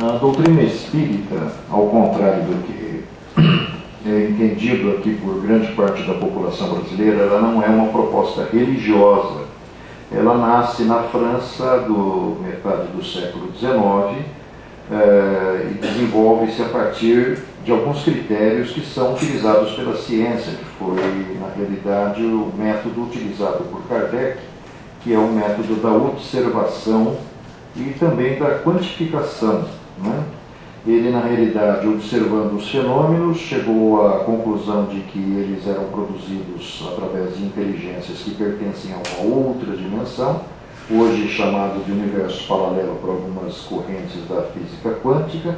A doutrina espírita, ao contrário do que é entendido aqui por grande parte da população brasileira, ela não é uma proposta religiosa. Ela nasce na França do metade do século XIX e desenvolve-se a partir de alguns critérios que são utilizados pela ciência, que foi, na realidade, o método utilizado por Kardec, que é o método da observação e também da quantificação, né? Ele, na realidade, observando os fenômenos, chegou à conclusão de que eles eram produzidos através de inteligências que pertencem a uma outra dimensão, hoje chamado de universo paralelo por algumas correntes da física quântica,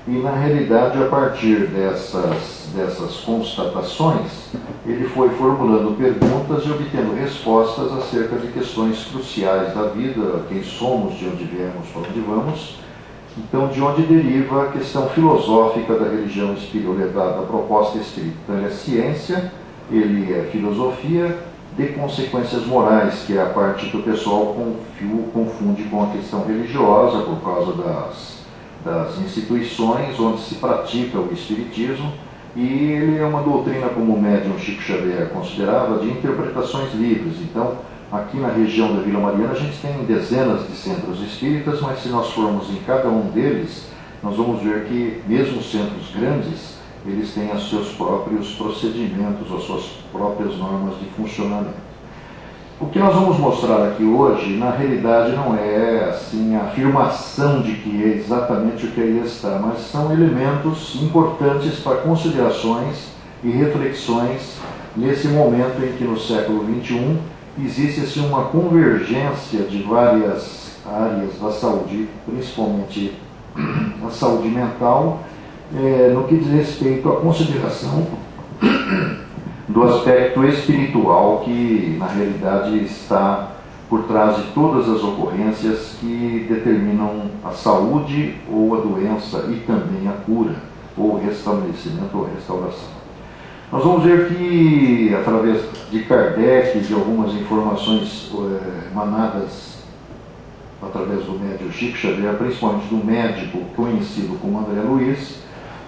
e, na realidade, a partir dessas constatações, ele foi formulando perguntas e obtendo respostas acerca de questões cruciais da vida, quem somos, de onde viemos, para onde vamos. Então, de onde deriva a questão filosófica da religião espírita, da proposta espírita. Então, ele é ciência, ele é filosofia de consequências morais, que é a parte que o pessoal confunde com a questão religiosa, por causa das instituições onde se pratica o espiritismo, e ele é uma doutrina, como o médium Chico Xavier considerava, de interpretações livres. Então, aqui na região da Vila Mariana a gente tem dezenas de centros espíritas, mas se nós formos em cada um deles, nós vamos ver que, mesmo centros grandes, eles têm os seus próprios procedimentos, as suas próprias normas de funcionamento. O que nós vamos mostrar aqui hoje, na realidade, não é assim a afirmação de que é exatamente o que aí está, mas são elementos importantes para considerações e reflexões nesse momento em que, no século XXI, existe assim, uma convergência de várias áreas da saúde, principalmente a saúde mental, no que diz respeito à consideração do aspecto espiritual que, na realidade, está por trás de todas as ocorrências que determinam a saúde ou a doença e também a cura, ou restabelecimento ou restauração. Nós vamos ver que, através de Kardec e de algumas informações emanadas através do médium Chico Xavier, principalmente do médico conhecido como André Luiz,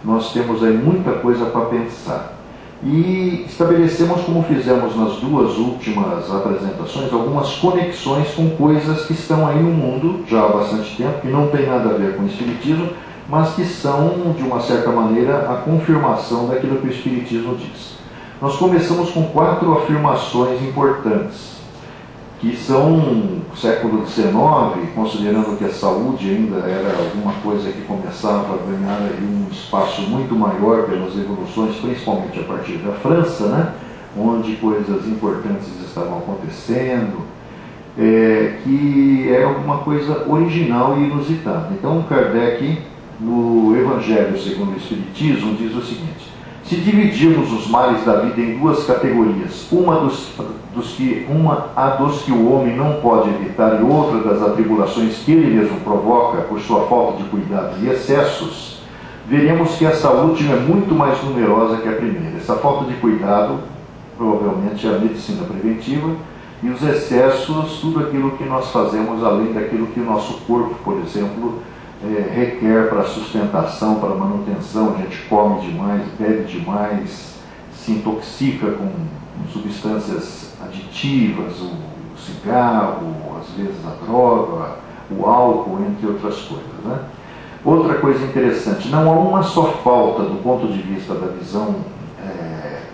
nós temos aí muita coisa para pensar. E estabelecemos, como fizemos nas duas últimas apresentações, algumas conexões com coisas que estão aí no mundo já há bastante tempo, que não tem nada a ver com o Espiritismo, mas que são, de uma certa maneira, a confirmação daquilo que o Espiritismo diz. Nós começamos com 4 afirmações importantes, que são século XIX, considerando que a saúde ainda era alguma coisa que começava a ganhar um espaço muito maior pelas evoluções, principalmente a partir da França, né, onde coisas importantes estavam acontecendo, que é alguma coisa original e inusitada. Então, Kardec, no Evangelho segundo o Espiritismo, diz o seguinte: se dividirmos os males da vida em 2 categorias, uma a dos que o homem não pode evitar e outra das atribulações que ele mesmo provoca por sua falta de cuidado e excessos, veremos que essa última é muito mais numerosa que a primeira. Essa falta de cuidado, provavelmente, é a medicina preventiva, e os excessos, tudo aquilo que nós fazemos além daquilo que o nosso corpo, por exemplo, requer para sustentação, para manutenção. A gente come demais, bebe demais, se intoxica com substâncias aditivas, o cigarro, às vezes a droga, o álcool, entre outras coisas, né? Outra coisa interessante, não há uma só falta do ponto de vista da visão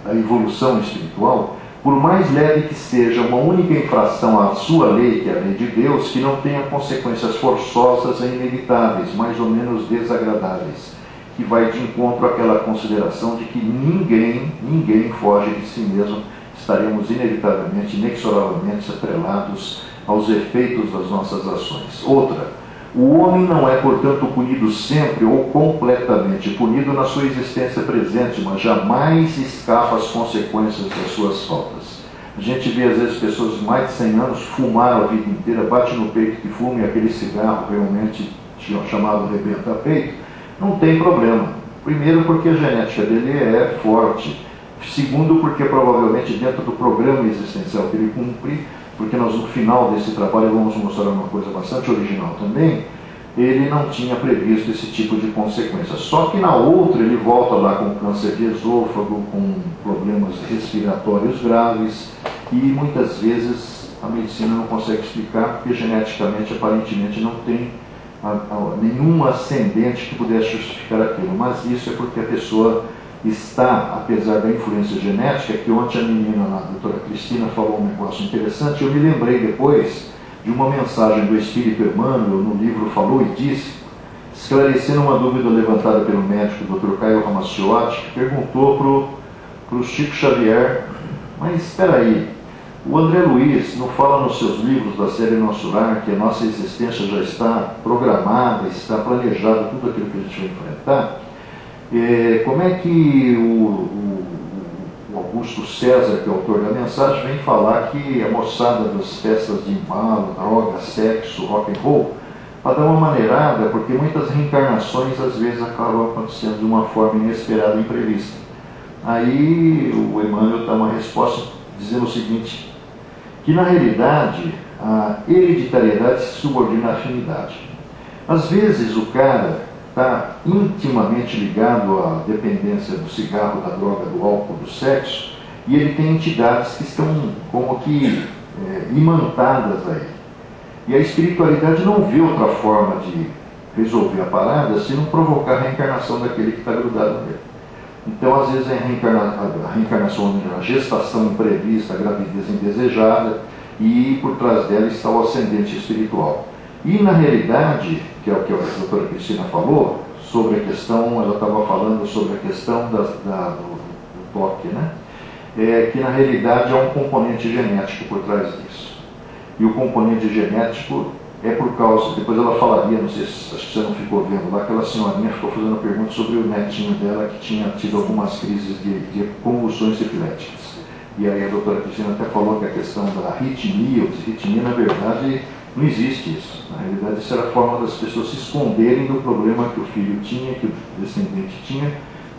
da evolução espiritual, por mais leve que seja uma única infração à sua lei, que é a lei de Deus, que não tenha consequências forçosas e inevitáveis, mais ou menos desagradáveis, que vai de encontro àquela consideração de que ninguém foge de si mesmo, estaremos inevitavelmente, inexoravelmente atrelados aos efeitos das nossas ações. Outra, o homem não é, portanto, punido sempre ou completamente punido na sua existência presente, mas jamais escapa às consequências das suas faltas. A gente vê, às vezes, pessoas de mais de 100 anos fumaram a vida inteira, bate no peito que fuma, e aquele cigarro realmente chamado rebenta-peito, não tem problema. Primeiro, porque a genética dele é forte. Segundo, porque provavelmente dentro do programa existencial que ele cumpre, porque nós no final desse trabalho vamos mostrar uma coisa bastante original também, ele não tinha previsto esse tipo de consequência. Só que na outra ele volta lá com câncer de esôfago, com problemas respiratórios graves, e muitas vezes a medicina não consegue explicar porque geneticamente, aparentemente, não tem nenhuma ascendente que pudesse justificar aquilo. Mas isso é porque a pessoa está, apesar da influência genética, que ontem a menina, a doutora Cristina, falou um negócio interessante. Eu me lembrei depois de uma mensagem do Espírito Emmanuel no livro Falou e Disse, esclarecendo uma dúvida levantada pelo médico Dr. Caio Ramaciotti, que perguntou para o Chico Xavier: mas espera aí, o André Luiz não fala nos seus livros da série Nosso Lar que a nossa existência já está programada, está planejada, tudo aquilo que a gente vai enfrentar? Como é que o Augusto César, que é o autor da mensagem, vem falar que a moçada das festas de embalo, droga, sexo, rock and roll, para dar uma maneirada, porque muitas reencarnações às vezes acabam acontecendo de uma forma inesperada e imprevista. Aí o Emmanuel dá uma resposta dizendo o seguinte, que na realidade a hereditariedade se subordina à afinidade. Às vezes o cara está intimamente ligado à dependência do cigarro, da droga, do álcool, do sexo, e ele tem entidades que estão como que imantadas a ele. E a espiritualidade não vê outra forma de resolver a parada se não provocar a reencarnação daquele que está grudado nele. Então, às vezes, a reencarnação é a gestação imprevista, a gravidez indesejada, e por trás dela está o ascendente espiritual. E, na realidade, que é o que a doutora Cristina falou, sobre a questão, ela estava falando sobre a questão do toque, né? Que, na realidade, há um componente genético por trás disso. E o componente genético é por causa, depois ela falaria, não sei se acho que você não ficou vendo lá, aquela senhorinha ficou fazendo pergunta sobre o netinho dela que tinha tido algumas crises de convulsões epiléticas. E aí a doutora Cristina até falou que a questão da arritmia, ou disritmia, na verdade, não existe isso. Na realidade, isso era a forma das pessoas se esconderem do problema que o filho tinha, que o descendente tinha,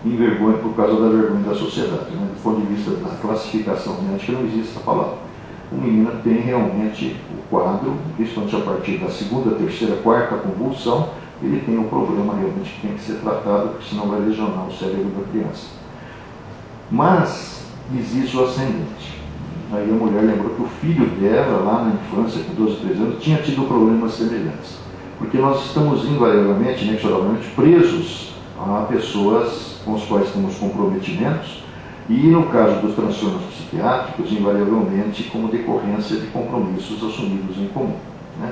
em vergonha, por causa da vergonha da sociedade. Né? Do ponto de vista da classificação médica, não existe essa palavra. O menino tem realmente o quadro, principalmente a partir da segunda, terceira, quarta convulsão, ele tem um problema realmente que tem que ser tratado, porque senão vai lesionar o cérebro da criança. Mas existe o ascendente. Aí a mulher lembrou que o filho dela, lá na infância, com 12, 13 anos, tinha tido problemas semelhantes. Porque nós estamos invariavelmente, inexoravelmente, presos a pessoas com as quais temos comprometimentos, e no caso dos transtornos psiquiátricos, invariavelmente como decorrência de compromissos assumidos em comum. Né?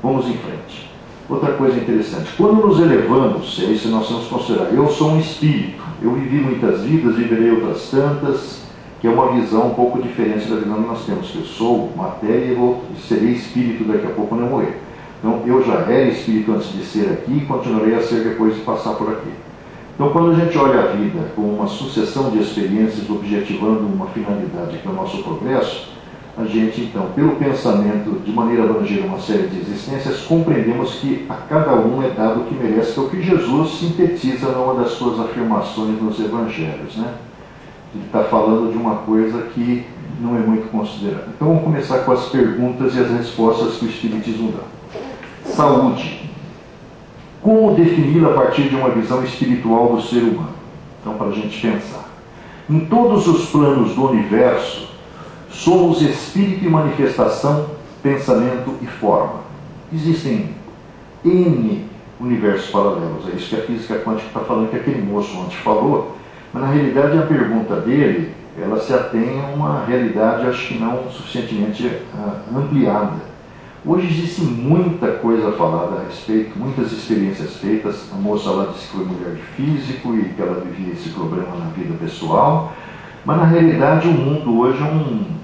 Vamos em frente. Outra coisa interessante, quando nos elevamos, é isso que nós temos que considerar, eu sou um espírito, eu vivi muitas vidas, viverei outras tantas, que é uma visão um pouco diferente da visão que nós temos, que eu sou matéria e serei espírito daqui a pouco quando eu morrer. Então, eu já era espírito antes de ser aqui e continuarei a ser depois de passar por aqui. Então, quando a gente olha a vida com uma sucessão de experiências objetivando uma finalidade que é o nosso progresso, a gente, então, pelo pensamento, de maneira abrangente, uma série de existências, compreendemos que a cada um é dado o que merece, que é o que Jesus sintetiza numa das suas afirmações nos Evangelhos. Né? Ele está falando de uma coisa que não é muito considerada. Então, vamos começar com as perguntas e as respostas que o Espiritismo dá. Saúde. Como defini-la a partir de uma visão espiritual do ser humano? Então, para a gente pensar. Em todos os planos do universo, somos espírito e manifestação, pensamento e forma. Existem N universos paralelos. É isso que a física quântica está falando, que aquele moço antes falou, mas na realidade a pergunta dele, ela se atém a uma realidade, acho que não suficientemente ampliada. Hoje existe muita coisa falada a respeito, muitas experiências feitas. A moça lá disse que foi mulher de físico e que ela vivia esse problema na vida pessoal, mas na realidade o mundo hoje é um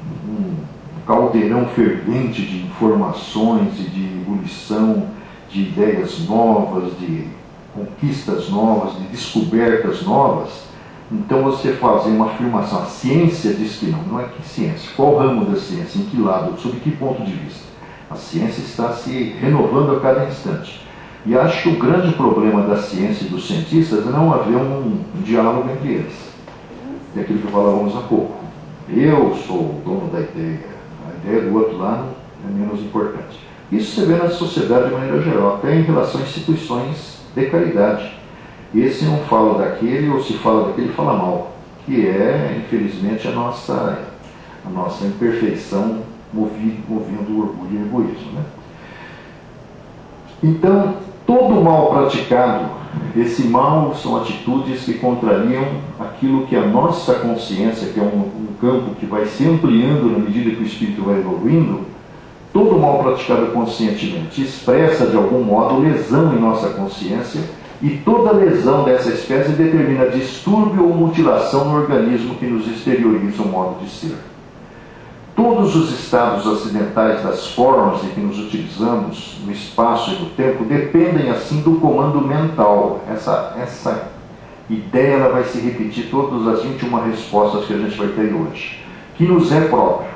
caldeirão fervente de informações e de ebulição, de ideias novas, de conquistas novas, de descobertas novas. Então você fazer uma afirmação, a ciência diz que não é que ciência, qual ramo da ciência, em que lado, sob que ponto de vista? A ciência está se renovando a cada instante. E acho que o grande problema da ciência e dos cientistas é não haver um diálogo entre eles. É aquilo que falávamos há pouco. Eu sou o dono da ideia, a ideia do outro lado é menos importante. Isso você vê na sociedade de maneira geral, até em relação a instituições de caridade. Esse não fala daquele, ou se fala daquele, fala mal, que é, infelizmente, a nossa imperfeição movendo o orgulho e o egoísmo, né? Então, todo mal praticado, esse mal são atitudes que contrariam aquilo que a nossa consciência, que é um campo que vai se ampliando na medida que o espírito vai evoluindo, todo mal praticado conscientemente expressa de algum modo lesão em nossa consciência, e toda lesão dessa espécie determina distúrbio ou mutilação no organismo que nos exterioriza o modo de ser. Todos os estados acidentais das formas em que nos utilizamos no espaço e no tempo dependem assim do comando mental. Essa ideia ela vai se repetir todas as 21 respostas que a gente vai ter hoje, que nos é próprio.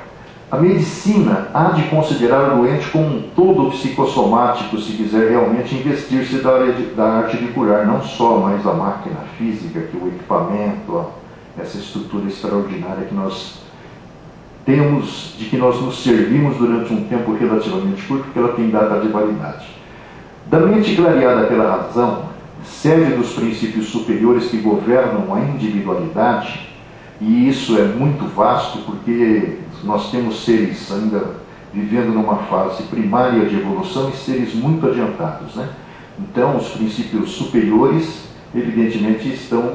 A medicina há de considerar o doente como um todo psicossomático, se quiser realmente investir-se da arte de curar, não só mais a máquina física, que o equipamento, essa estrutura extraordinária que nós temos, de que nós nos servimos durante um tempo relativamente curto, porque ela tem data de validade. Da mente clareada pela razão, sede dos princípios superiores que governam a individualidade, e isso é muito vasto, porque nós temos seres ainda vivendo numa fase primária de evolução e seres muito adiantados, né? Então, os princípios superiores, evidentemente, estão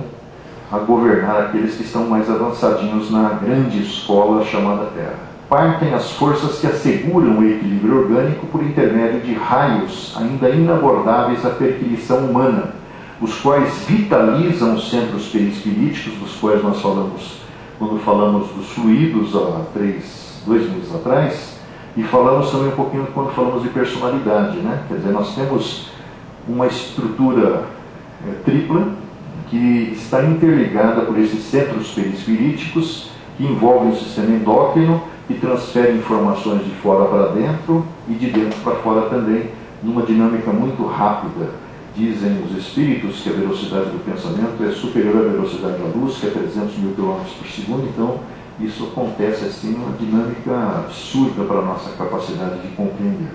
a governar aqueles que estão mais avançadinhos na grande escola chamada Terra. Partem as forças que asseguram o equilíbrio orgânico por intermédio de raios ainda inabordáveis à perquisição humana, os quais vitalizam os centros perispiríticos, dos quais nós falamos quando falamos dos fluidos há 2 meses atrás, e falamos também um pouquinho quando falamos de personalidade, né? Quer dizer, nós temos uma estrutura tripla que está interligada por esses centros perispiríticos que envolvem o sistema endócrino e transferem informações de fora para dentro e de dentro para fora também, numa dinâmica muito rápida. Dizem os espíritos que a velocidade do pensamento é superior à velocidade da luz, que é 300 mil km por segundo, então isso acontece assim, uma dinâmica absurda para a nossa capacidade de compreender.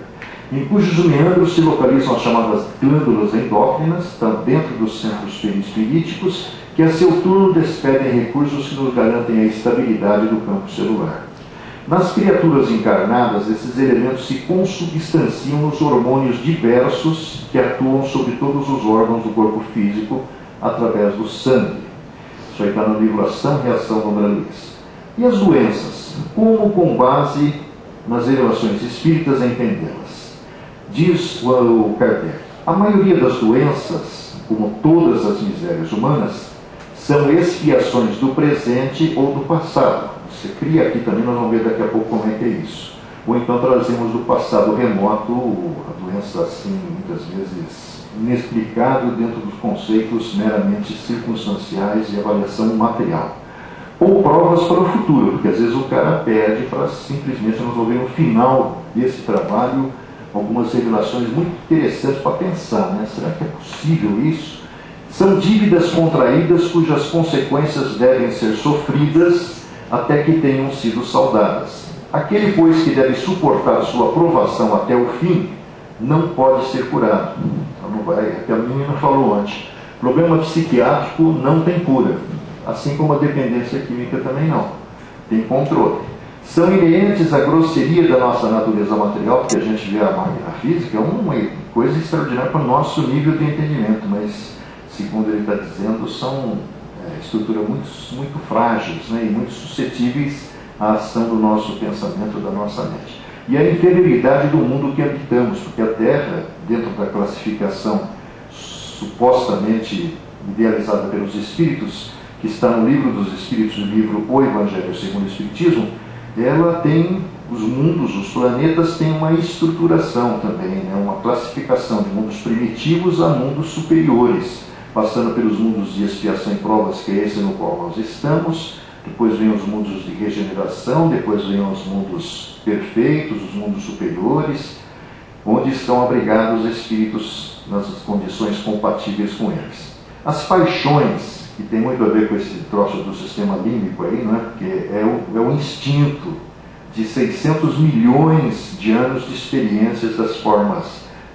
Em cujos meandros se localizam as chamadas glândulas endócrinas, estão dentro dos centros perispiríticos, que a seu turno despedem recursos que nos garantem a estabilidade do campo celular. Nas criaturas encarnadas, esses elementos se consubstanciam nos hormônios diversos que atuam sobre todos os órgãos do corpo físico através do sangue. Isso aí está no livro Ação e Reação do André Luiz. E as doenças? Como, com base nas revelações espíritas, entendê-las? Diz o Kardec: a maioria das doenças, como todas as misérias humanas, são expiações do presente ou do passado. Você cria aqui também, nós vamos ver daqui a pouco como é que é isso. Ou então trazemos do passado remoto a doença assim, muitas vezes inexplicável dentro dos conceitos meramente circunstanciais e avaliação material. Ou provas para o futuro, porque às vezes o cara pede para simplesmente nós vamos ver no final desse trabalho algumas revelações muito interessantes para pensar, né? Será que é possível isso? São dívidas contraídas cujas consequências devem ser sofridas até que tenham sido saldadas. Aquele, pois, que deve suportar sua provação até o fim, não pode ser curado. Não vai, até a menina falou antes. Problema psiquiátrico não tem cura, assim como a dependência química também não. Tem controle. São inerentes à grosseria da nossa natureza material, porque a gente vê a máquina física, é uma coisa extraordinária para o nosso nível de entendimento, mas, segundo ele está dizendo, são estruturas muito frágeis, né, e muito suscetíveis à ação do nosso pensamento, da nossa mente. E a inferioridade do mundo que habitamos, porque a Terra, dentro da classificação supostamente idealizada pelos Espíritos, que está no Livro dos Espíritos, no livro O Evangelho segundo o Espiritismo, ela tem, os mundos, os planetas têm uma estruturação também, né, uma classificação de mundos primitivos a mundos superiores, passando pelos mundos de expiação e provas, que é esse no qual nós estamos, depois vem os mundos de regeneração, depois vem os mundos perfeitos, os mundos superiores, onde estão abrigados os espíritos nas condições compatíveis com eles. As paixões, que tem muito a ver com esse troço do sistema límbico aí, não é? Porque é o instinto de 600 milhões de anos de experiências das formas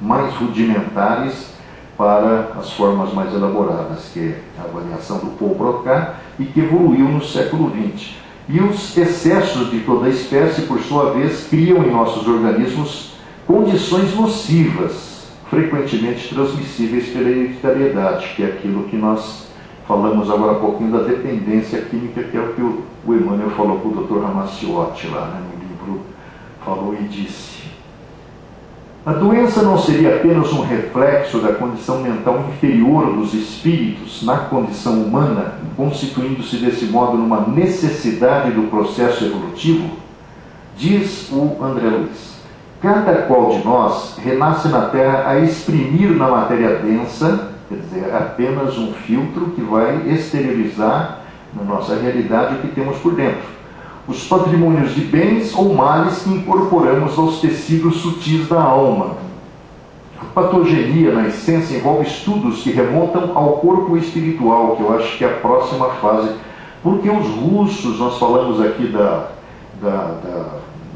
mais rudimentares para as formas mais elaboradas, que é a avaliação do Paul Broca, e que evoluiu no século XX. E os excessos de toda a espécie, por sua vez, criam em nossos organismos condições nocivas, frequentemente transmissíveis pela hereditariedade, que é aquilo que nós falamos agora há pouquinho da dependência química, que é o que o Emmanuel falou para o Dr. Ramaciotti lá, né, no livro Falou e Disse. A doença não seria apenas um reflexo da condição mental inferior dos espíritos na condição humana, constituindo-se desse modo numa necessidade do processo evolutivo? Diz o André Luiz: cada qual de nós renasce na Terra a exprimir na matéria densa, quer dizer, apenas um filtro que vai exteriorizar na nossa realidade o que temos por dentro. Os patrimônios de bens ou males que incorporamos aos tecidos sutis da alma. A patogenia, na essência, envolve estudos que remontam ao corpo espiritual, que eu acho que é a próxima fase. Porque os russos, nós falamos aqui da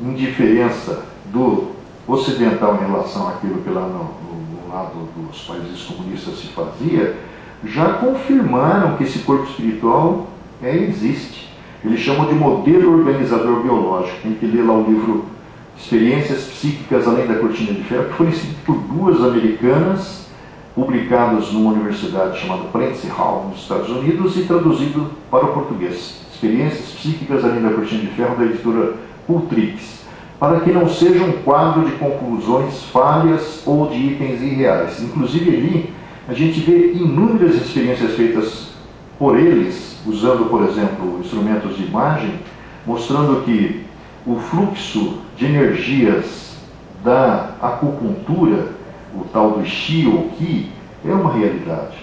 indiferença do ocidental em relação àquilo que lá no lado dos países comunistas se fazia, já confirmaram que esse corpo espiritual existe. Eles chamam de modelo organizador biológico. Tem que ler lá o livro Experiências Psíquicas Além da Cortina de Ferro, que foi escrito por duas americanas, publicados numa universidade chamada Princeton Hall, nos Estados Unidos, e traduzido para o português. Experiências Psíquicas Além da Cortina de Ferro, da editora Ultrix, para que não seja um quadro de conclusões falhas ou de itens irreais. Inclusive ali, a gente vê inúmeras experiências feitas por eles, usando, por exemplo, instrumentos de imagem, mostrando que o fluxo de energias da acupuntura, o tal do Qi ou Qi, é uma realidade.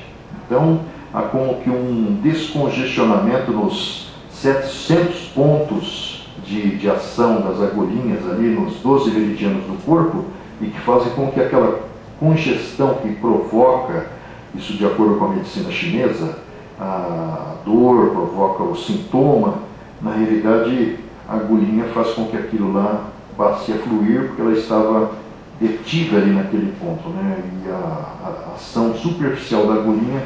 Então, há como que um descongestionamento nos 700 pontos de ação das agulhinhas ali, nos 12 meridianos do corpo, e que fazem com que aquela congestão que provoca, isso de acordo com a medicina chinesa, a dor provoca o sintoma, na realidade a agulhinha faz com que aquilo lá passe a fluir, porque ela estava detida ali naquele ponto, né? E a ação superficial da agulhinha,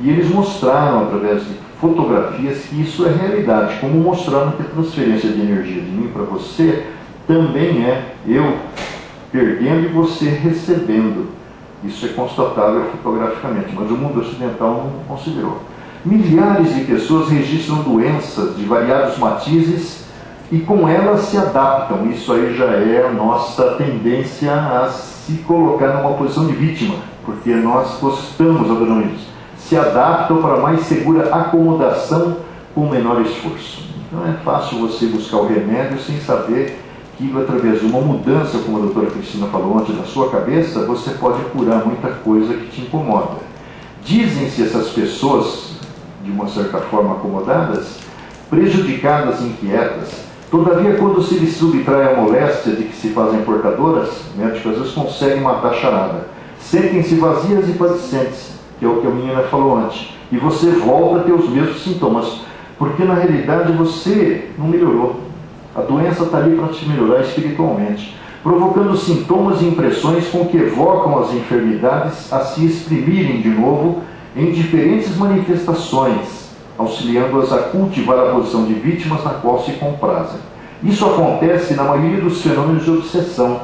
e eles mostraram através de fotografias que isso é realidade, como mostraram que a transferência de energia de mim para você também é eu perdendo e você recebendo. Isso é constatável fotograficamente, mas o mundo ocidental não considerou. Milhares de pessoas registram doenças de variados matizes e com elas se adaptam. Isso aí já é a nossa tendência a se colocar numa posição de vítima, porque nós gostamos, adoramos, se adaptam para mais segura acomodação com menor esforço. Então é fácil você buscar o remédio sem saber que através de uma mudança, como a doutora Cristina falou ontem, na sua cabeça, você pode curar muita coisa que te incomoda. Dizem-se essas pessoas, de uma certa forma acomodadas, prejudicadas e inquietas. Todavia, quando se lhes subtrai a moléstia de que se fazem portadoras, médicos às vezes conseguem matar a charada. Sentem-se vazias e padecentes, que é o que a menina falou antes, e você volta a ter os mesmos sintomas, porque na realidade você não melhorou. A doença está ali para te melhorar espiritualmente, provocando sintomas e impressões com que evocam as enfermidades a se exprimirem de novo em diferentes manifestações, auxiliando-as a cultivar a posição de vítimas na qual se comprazem. Isso acontece na maioria dos fenômenos de obsessão,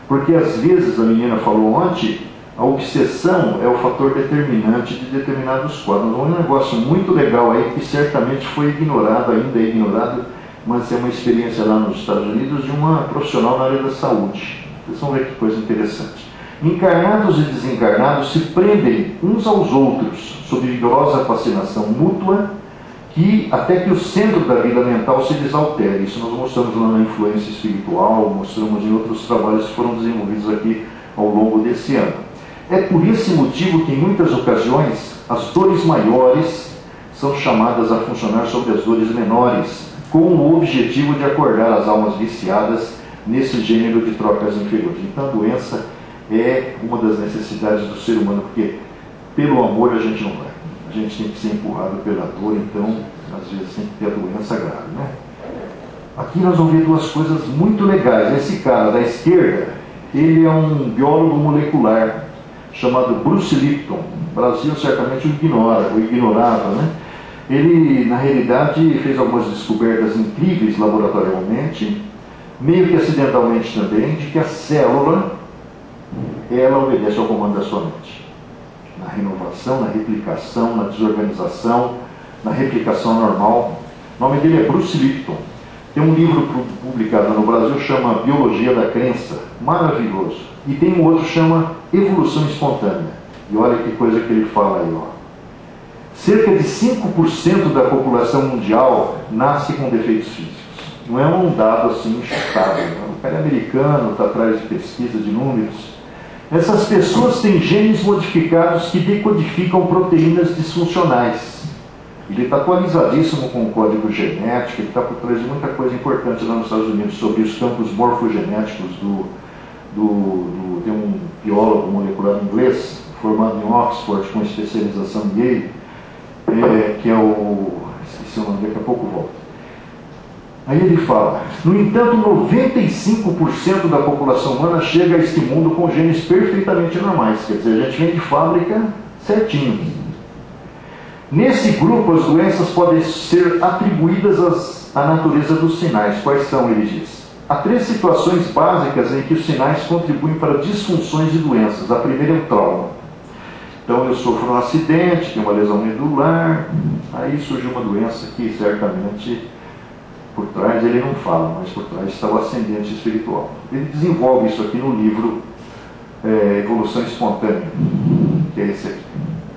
porque às vezes, a menina falou ontem, a obsessão é o fator determinante de determinados quadros. Um negócio muito legal aí, que certamente foi ignorado, ainda é ignorado, mas é uma experiência lá nos Estados Unidos de uma profissional na área da saúde. Vocês vão ver que coisa interessante. Encarnados e desencarnados se prendem uns aos outros sob vigorosa fascinação mútua, até que o centro da vida mental se desaltere. Isso nós mostramos lá na influência espiritual, mostramos em outros trabalhos que foram desenvolvidos aqui ao longo desse ano. É por esse motivo que em muitas ocasiões as dores maiores são chamadas a funcionar sobre as dores menores, com o objetivo de acordar as almas viciadas nesse gênero de trocas inferiores. Então a doença é uma das necessidades do ser humano, porque pelo amor a gente não vai. A gente tem que ser empurrado pela dor, então às vezes tem que ter a doença grave, né? aqui nós vamos ver duas coisas muito legais. Esse cara da esquerda, ele é um biólogo molecular chamado Bruce Lipton. O Brasil certamente o ignora, ou ignorava, né? Ele, na realidade, fez algumas descobertas incríveis laboratorialmente, meio que acidentalmente também, de que a célula, ela obedece ao comando da sua mente. Na renovação, na replicação, na desorganização, na replicação normal. O nome dele é Bruce Lipton. Tem um livro publicado no Brasil, chama Biologia da Crença, maravilhoso. E tem um outro, chama Evolução Espontânea. E olha que coisa que ele fala aí, ó. Cerca de 5% da população mundial nasce com defeitos físicos. Não é um dado assim chutado. O cara é americano, está atrás de pesquisa de números. Essas pessoas têm genes modificados que decodificam proteínas disfuncionais. Ele está atualizadíssimo com o código genético, ele está por trás de muita coisa importante lá nos Estados Unidos sobre os campos morfogenéticos tem um biólogo molecular inglês, formado em Oxford, com especialização em Yale, que é esqueci o nome, daqui a pouco volta. Aí ele fala, no entanto, 95% da população humana chega a este mundo com genes perfeitamente normais, quer dizer, a gente vem de fábrica certinho. Nesse grupo, as doenças podem ser atribuídas à natureza dos sinais. Quais são, ele diz? Há 3 situações básicas em que os sinais contribuem para disfunções e doenças. A primeira é o trauma. Então, eu sofro um acidente, tenho uma lesão medular, aí surge uma doença que certamente por trás ele não fala, mas por trás está o ascendente espiritual. Ele desenvolve isso aqui no livro Evolução Espontânea, que é esse aqui,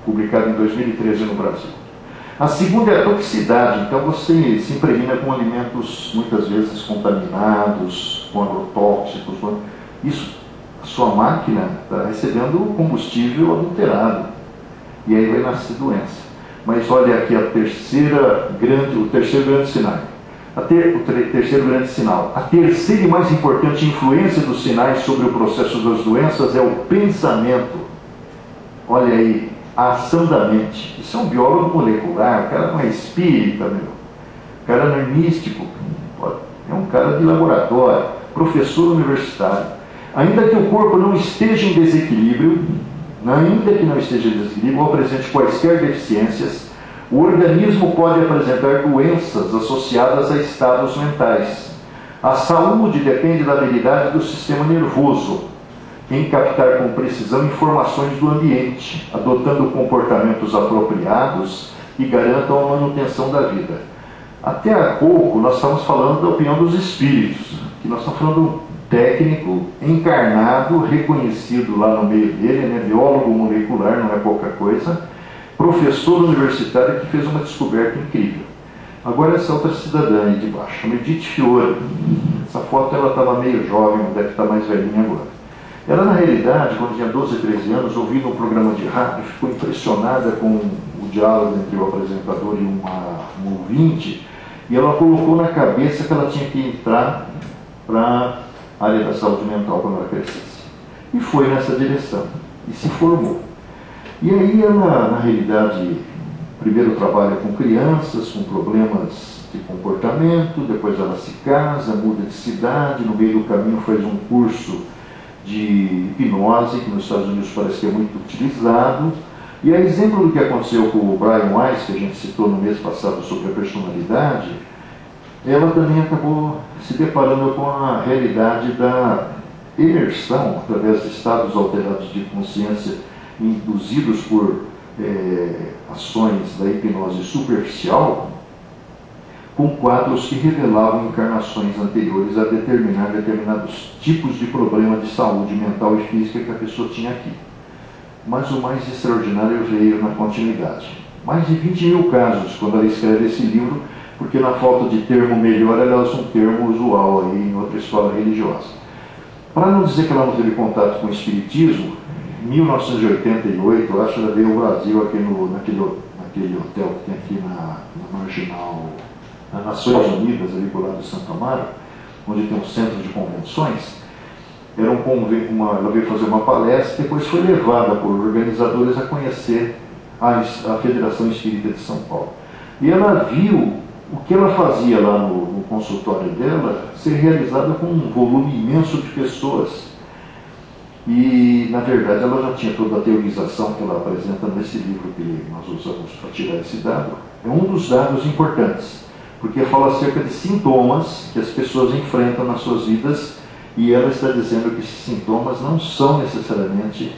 publicado em 2013 no Brasil. A segunda é a toxicidade. Então você se impregna com alimentos muitas vezes contaminados, com agrotóxicos. Isso, a sua máquina está recebendo combustível adulterado. E aí vai nascer doença. Mas olha aqui o terceiro grande sinal. Terceiro grande sinal. A terceira e mais importante influência dos sinais sobre o processo das doenças é o pensamento. Olha aí, a ação da mente. Isso é um biólogo molecular, o cara não é espírita, meu. O cara não é místico, é um cara de laboratório, professor universitário. Ainda que o corpo não esteja em desequilíbrio, ou apresente quaisquer deficiências, o organismo pode apresentar doenças associadas a estados mentais. A saúde depende da habilidade do sistema nervoso em captar com precisão informações do ambiente, adotando comportamentos apropriados que garantam a manutenção da vida. Até há pouco nós estamos falando da opinião dos espíritos, que nós estamos falando técnico, encarnado, reconhecido lá no meio dele, né? Biólogo molecular, não é pouca coisa, professor universitário que fez uma descoberta incrível. Agora essa outra cidadã aí de baixo, chama Edith Fiore. Essa foto ela estava meio jovem, deve estar mais velhinha agora. Ela, na realidade, quando tinha 12, 13 anos, ouvindo um programa de rádio, ficou impressionada com o diálogo entre o apresentador e uma ouvinte, e ela colocou na cabeça que ela tinha que entrar para a área da saúde mental quando ela crescesse. E foi nessa direção, e se formou. E aí ela, na realidade, primeiro trabalha com crianças, com problemas de comportamento, depois ela se casa, muda de cidade, no meio do caminho faz um curso de hipnose, que nos Estados Unidos parece que é muito utilizado. E a exemplo do que aconteceu com o Brian Weiss, que a gente citou no mês passado sobre a personalidade, ela também acabou se deparando com a realidade da imersão, através de estados alterados de consciência induzidos por ações da hipnose superficial, com quadros que revelavam encarnações anteriores a determinar determinados tipos de problema de saúde mental e física que a pessoa tinha aqui. Mas o mais extraordinário veio na continuidade. Mais de 20 mil casos, quando ela escreve esse livro, porque na falta de termo melhor, ela usa um termo usual aí em outra escola religiosa. Para não dizer que ela não teve contato com o espiritismo, em 1988, eu acho que ela veio ao Brasil aqui naquele hotel que tem aqui na Marginal, nas Nações Unidas, ali por lado de Santo Amaro, onde tem um centro de convenções. Ela veio fazer uma palestra, depois foi levada por organizadores a conhecer a Federação Espírita de São Paulo. E ela viu o que ela fazia lá no consultório dela ser realizada com um volume imenso de pessoas. E, na verdade, ela já tinha toda a teorização que ela apresenta nesse livro que nós usamos para tirar esse dado. É um dos dados importantes, porque fala acerca de sintomas que as pessoas enfrentam nas suas vidas, e ela está dizendo que esses sintomas não são necessariamente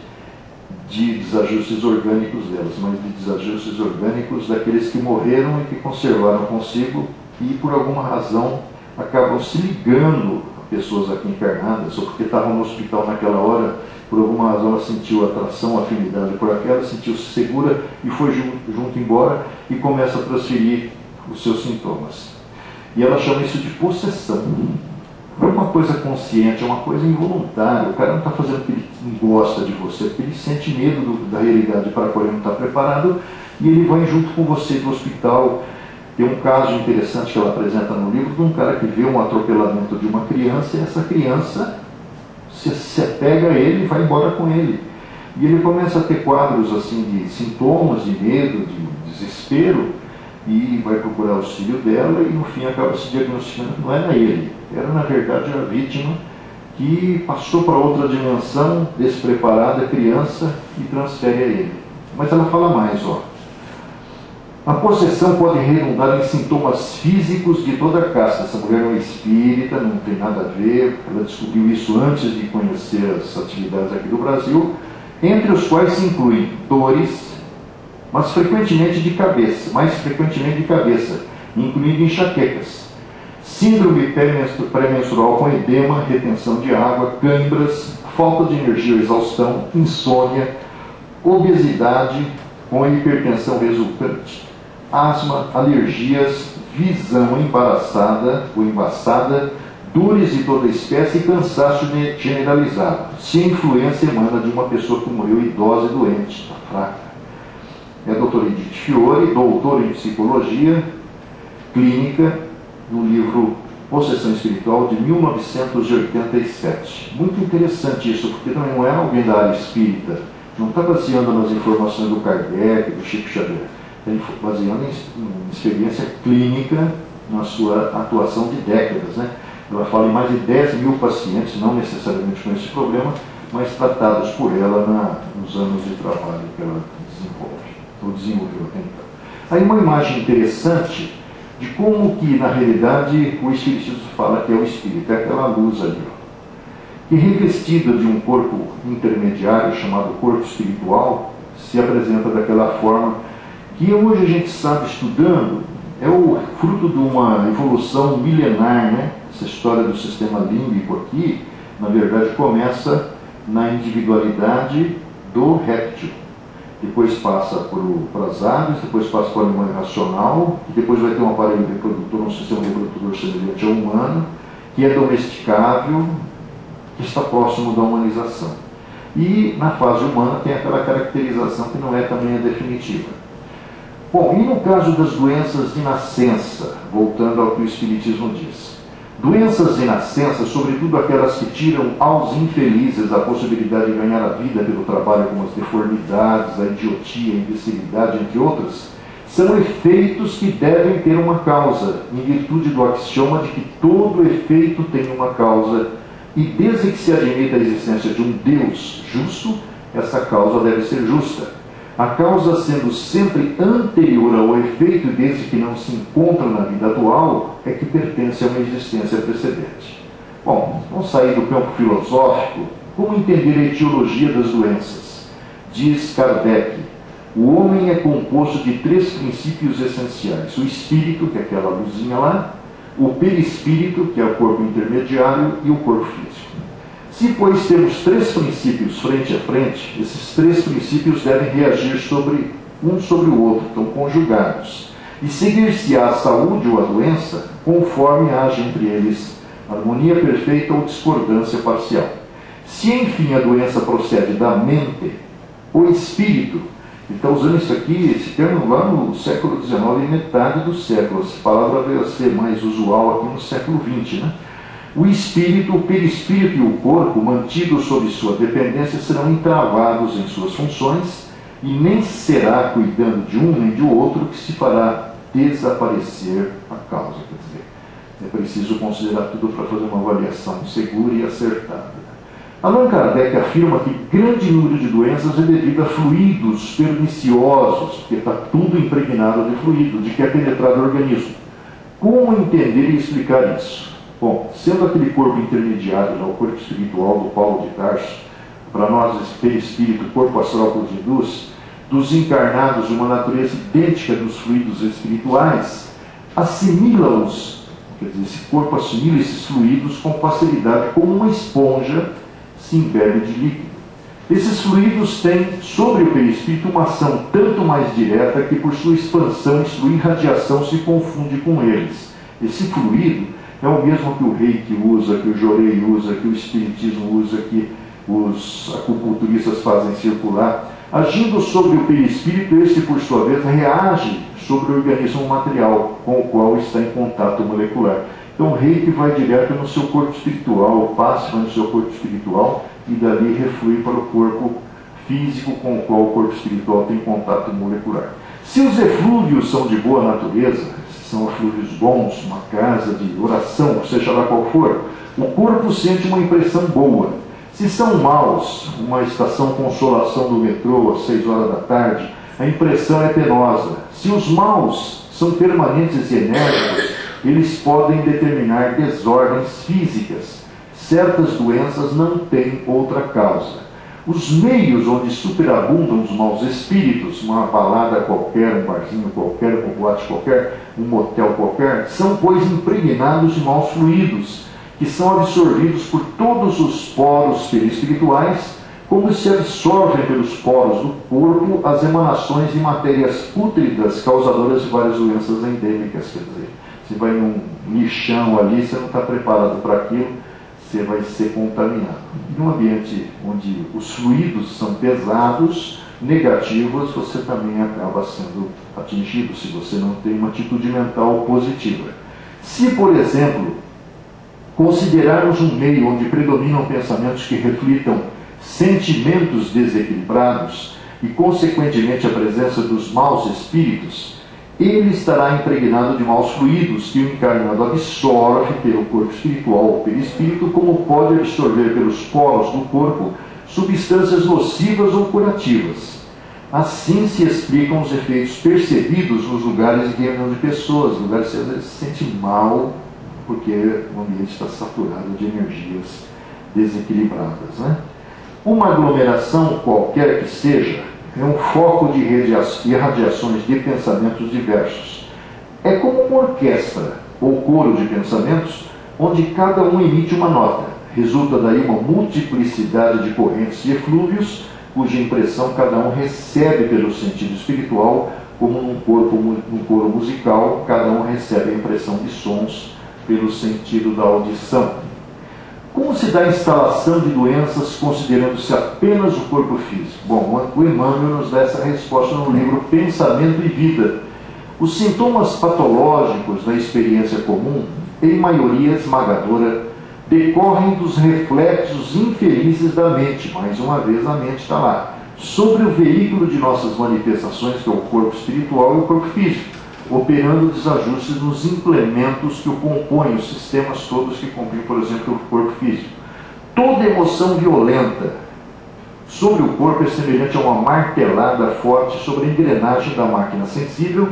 de desajustes orgânicos delas, mas de desajustes orgânicos daqueles que morreram e que conservaram consigo e, por alguma razão, acabam se ligando a pessoas aqui encarnadas, ou porque estavam no hospital naquela hora, por alguma razão ela sentiu atração, afinidade por aquela, sentiu-se segura e foi junto embora e começa a transferir os seus sintomas. E ela chama isso de possessão. Não é uma coisa consciente, é uma coisa involuntária. O cara não está fazendo porque ele não gosta de você, porque ele sente medo da realidade para a qual ele não está preparado, e ele vai junto com você do hospital. Tem um caso interessante que ela apresenta no livro de um cara que vê um atropelamento de uma criança, e essa criança se apega a ele e vai embora com ele. E ele começa a ter quadros assim de sintomas, de medo, de desespero, e vai procurar o auxílio dela, e no fim acaba se diagnosticando que não era ele, era na verdade a vítima que passou para outra dimensão, despreparada, criança, e transfere a ele. Mas ela fala mais, ó. A possessão pode redundar em sintomas físicos de toda a casta. Essa mulher não é espírita, não tem nada a ver, ela descobriu isso antes de conhecer as atividades aqui do Brasil, entre os quais se incluem dores, mas frequentemente de cabeça, mais frequentemente de cabeça, incluindo enxaquecas, síndrome pré-menstrual com edema, retenção de água, câimbras, falta de energia ou exaustão, insônia, obesidade com hipertensão resultante, asma, alergias, visão embaraçada ou embaçada, dores de toda espécie e cansaço generalizado, se a influência emana de uma pessoa que morreu idosa e doente, está fraca. É a doutora Edith Fiore, doutora em psicologia clínica, no livro Possessão Espiritual, de 1987. Muito interessante isso, porque também não é alguém da área espírita, não está baseando nas informações do Kardec, do Chico Xavier, está baseando em experiência clínica na sua atuação de décadas, né? Ela fala em mais de 10 mil pacientes, não necessariamente com esse problema, mas tratados por ela nos anos de trabalho que ela desenvolveu até então. Aí uma imagem interessante de como que, na realidade, o Espiritismo fala que é o Espírito, é aquela luz ali, ó, que revestida de um corpo intermediário, chamado corpo espiritual, se apresenta daquela forma que hoje a gente sabe, estudando, é o fruto de uma evolução milenar, né? Essa história do sistema límbico aqui, na verdade, começa na individualidade do réptil. Depois passa para as aves, depois passa para o animal irracional, e depois vai ter um aparelho reprodutor, um sistema reprodutor semelhante ao humano, que é domesticável, que está próximo da humanização. E na fase humana tem aquela caracterização que não é também a definitiva. Bom, e no caso das doenças de nascença, voltando ao que o Espiritismo diz, doenças de nascença, sobretudo aquelas que tiram aos infelizes a possibilidade de ganhar a vida pelo trabalho, como as deformidades, a idiotia, a imbecilidade, entre outras, são efeitos que devem ter uma causa, em virtude do axioma de que todo efeito tem uma causa, e desde que se admita a existência de um Deus justo, essa causa deve ser justa. A causa sendo sempre anterior ao efeito, desde que não se encontra na vida atual, é que pertence a uma existência precedente. Bom, vamos sair do campo filosófico. Como entender a etiologia das doenças? Diz Kardec, o homem é composto de 3 princípios essenciais. O espírito, que é aquela luzinha lá, o perispírito, que é o corpo intermediário, e o corpo físico. Se, pois, temos 3 princípios frente a frente, esses 3 princípios devem reagir um sobre o outro, estão conjugados. E seguir-se-á a saúde ou a doença, conforme haja entre eles harmonia perfeita ou discordância parcial. Se, enfim, a doença procede da mente, o espírito, ele está usando isso aqui, esse termo lá no século XIX, metade do século, essa palavra veio a ser mais usual aqui no século XX, né? O espírito, o perispírito e o corpo, mantidos sob sua dependência, serão entravados em suas funções, e nem será cuidando de um nem de outro que se fará desaparecer a causa. Quer dizer, é preciso considerar tudo para fazer uma avaliação segura e acertada. Allan Kardec afirma que grande número de doenças é devido a fluidos perniciosos, porque está tudo impregnado de fluido, de que é penetrado o organismo. Como entender e explicar isso? Bom, sendo aquele corpo intermediário, o corpo espiritual do Paulo de Tarso, para nós, espírito, corpo astral por induz, dos encarnados de uma natureza idêntica dos fluidos espirituais, assimila-os, quer dizer, esse corpo assimila esses fluidos com facilidade, como uma esponja se embebe de líquido. Esses fluidos têm sobre o perispírito uma ação tanto mais direta que por sua expansão e sua irradiação se confunde com eles. Esse fluido é o mesmo que o Reiki usa, que o Jorei usa, que o Espiritismo usa, que os acupunturistas fazem circular. Agindo sobre o perispírito, este, por sua vez, reage sobre o organismo material com o qual está em contato molecular. Então, o Reiki vai direto no seu corpo espiritual, passa no seu corpo espiritual e dali reflui para o corpo físico com o qual o corpo espiritual tem contato molecular. Se os eflúvios são de boa natureza, se são eflúvios bons, uma casa de oração, seja lá qual for, o corpo sente uma impressão boa. Se são maus, uma estação consolação do metrô às 6 horas da tarde, a impressão é penosa. Se os maus são permanentes e enérgicos, eles podem determinar desordens físicas. Certas doenças não têm outra causa. Os meios onde superabundam os maus espíritos, uma balada qualquer, um barzinho qualquer, um boate qualquer, um motel qualquer, são, pois, impregnados de maus fluidos, que são absorvidos por todos os poros perispirituais, como se absorvem pelos poros do corpo as emanações de matérias pútridas causadoras de várias doenças endêmicas. Quer dizer, você vai num lixão ali, você não está preparado para aquilo, você vai ser contaminado. E num ambiente onde os fluidos são pesados, negativos, você também acaba sendo atingido, se você não tem uma atitude mental positiva. Se, por exemplo, considerarmos um meio onde predominam pensamentos que reflitam sentimentos desequilibrados e, consequentemente, a presença dos maus espíritos, ele estará impregnado de maus fluidos que o encarnado absorve pelo corpo espiritual ou perispírito, como pode absorver pelos poros do corpo substâncias nocivas ou curativas. Assim se explicam os efeitos percebidos nos lugares de reunião de pessoas, lugares que às vezes se sente mal, porque o ambiente está saturado de energias desequilibradas, né? Uma aglomeração, qualquer que seja, é um foco de irradiações de pensamentos diversos. É como uma orquestra ou coro de pensamentos, onde cada um emite uma nota. Resulta daí uma multiplicidade de correntes e eflúvios, cuja impressão cada um recebe pelo sentido espiritual, como num coro musical, cada um recebe a impressão de sons pelo sentido da audição. Como se dá a instalação de doenças considerando-se apenas o corpo físico? Bom, o Emmanuel nos dá essa resposta no livro Pensamento e Vida. Os sintomas patológicos da experiência comum, em maioria esmagadora, decorrem dos reflexos infelizes da mente. Mais uma vez, a mente está lá. Sobre o veículo de nossas manifestações, que é o corpo espiritual e o corpo físico, operando desajustes nos implementos que o compõem, os sistemas todos que compõem, por exemplo, o corpo físico. Toda emoção violenta sobre o corpo é semelhante a uma martelada forte sobre a engrenagem da máquina sensível,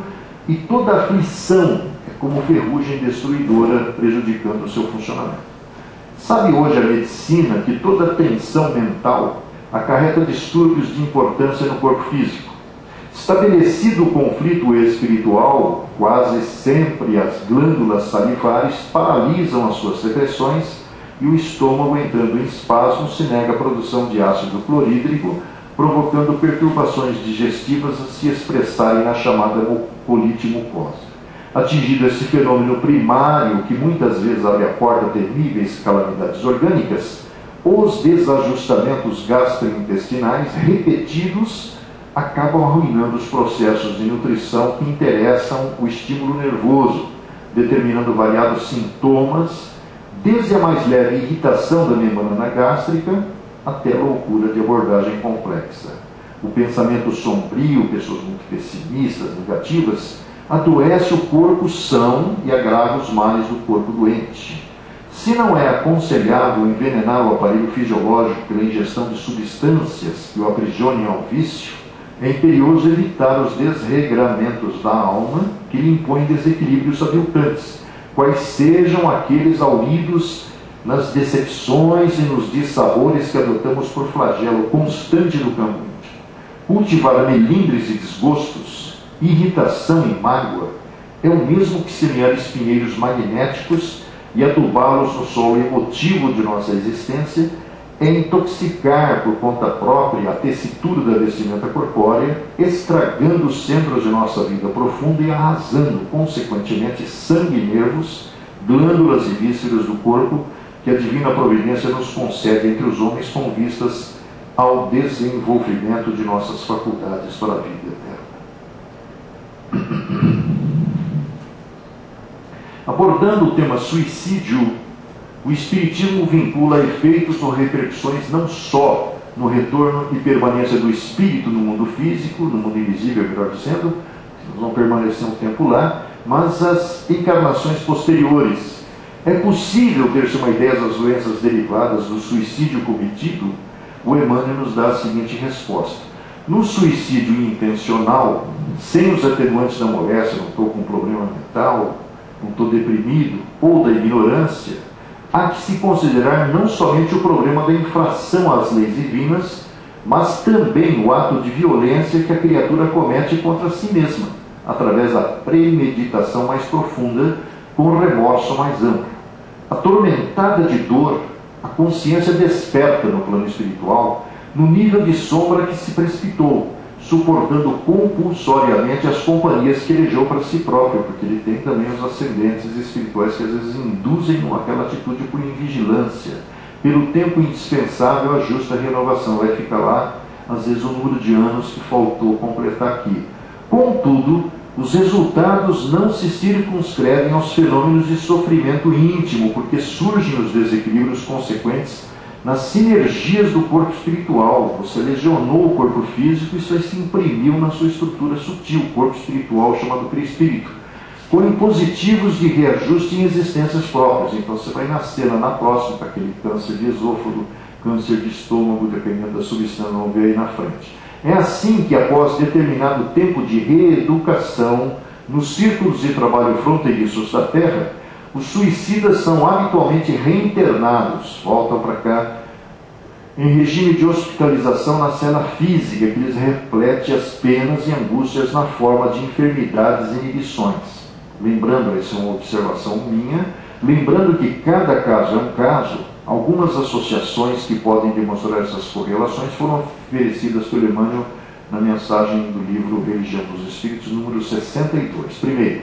e toda aflição é como ferrugem destruidora, prejudicando o seu funcionamento. Sabe hoje a medicina que toda tensão mental acarreta distúrbios de importância no corpo físico. Estabelecido o conflito espiritual, quase sempre as glândulas salivares paralisam as suas secreções e o estômago, entrando em espasmo, se nega a produção de ácido clorídrico, provocando perturbações digestivas a se expressarem na chamada colite mucosa. Atingido esse fenômeno primário, que muitas vezes abre a porta a temíveis calamidades orgânicas, os desajustamentos gastrointestinais repetidos acabam arruinando os processos de nutrição que interessam o estímulo nervoso, determinando variados sintomas, desde a mais leve irritação da membrana gástrica até a loucura de abordagem complexa. O pensamento sombrio, pessoas muito pessimistas, negativas, adoece o corpo são e agrava os males do corpo doente. Se não é aconselhável envenenar o aparelho fisiológico pela ingestão de substâncias que o aprisionem ao vício, é imperioso evitar os desregramentos da alma que lhe impõem desequilíbrios aviltantes, quais sejam aqueles aulidos nas decepções e nos dissabores que adotamos por flagelo constante do caminho. Cultivar melindres e desgostos, irritação e mágoa, é o mesmo que semear espinheiros magnéticos e adubá-los no solo emotivo de nossa existência, é intoxicar por conta própria a tessitura da vestimenta corpórea, estragando os centros de nossa vida profunda e arrasando, consequentemente, sangue e nervos, glândulas e vísceras do corpo, que a divina providência nos concede entre os homens com vistas ao desenvolvimento de nossas faculdades para a vida eterna. Abordando o tema suicídio, o Espiritismo vincula efeitos ou repercussões não só no retorno e permanência do espírito no mundo físico, no mundo invisível, melhor dizendo, nós vamos permanecer um tempo lá, mas as encarnações posteriores. É possível ter-se uma ideia das doenças derivadas do suicídio cometido? O Emmanuel nos dá a seguinte resposta. No suicídio intencional, sem os atenuantes da moléstia, não estou com um problema mental, não estou deprimido, ou da ignorância, há que se considerar não somente o problema da infração às leis divinas, mas também o ato de violência que a criatura comete contra si mesma, através da premeditação mais profunda, com o remorso mais amplo. Atormentada de dor, a consciência desperta no plano espiritual, no nível de sombra que se precipitou, suportando compulsoriamente as companhias que elegeu para si próprio, porque ele tem também os ascendentes espirituais que às vezes induzem aquela atitude por invigilância. Pelo tempo indispensável, a justa renovação vai ficar lá, às vezes, o número de anos que faltou completar aqui. Contudo, os resultados não se circunscrevem aos fenômenos de sofrimento íntimo, porque surgem os desequilíbrios consequentes nas sinergias do corpo espiritual. Você lesionou o corpo físico e isso aí se imprimiu na sua estrutura sutil, o corpo espiritual chamado perispírito, com impositivos de reajuste em existências próprias. Então você vai nascer lá na próxima com aquele câncer de esôfago, câncer de estômago, dependendo da substância, vamos ver aí na frente. É assim que, após determinado tempo de reeducação nos círculos de trabalho fronteiriços da Terra, os suicidas são habitualmente reinternados, voltam para cá, em regime de hospitalização na cena física, que lhes reflete as penas e angústias na forma de enfermidades e inibições. Lembrando, essa é uma observação minha, lembrando que cada caso é um caso, algumas associações que podem demonstrar essas correlações foram oferecidas pelo Emmanuel na mensagem do livro Religião dos Espíritos, número 62. Primeiro,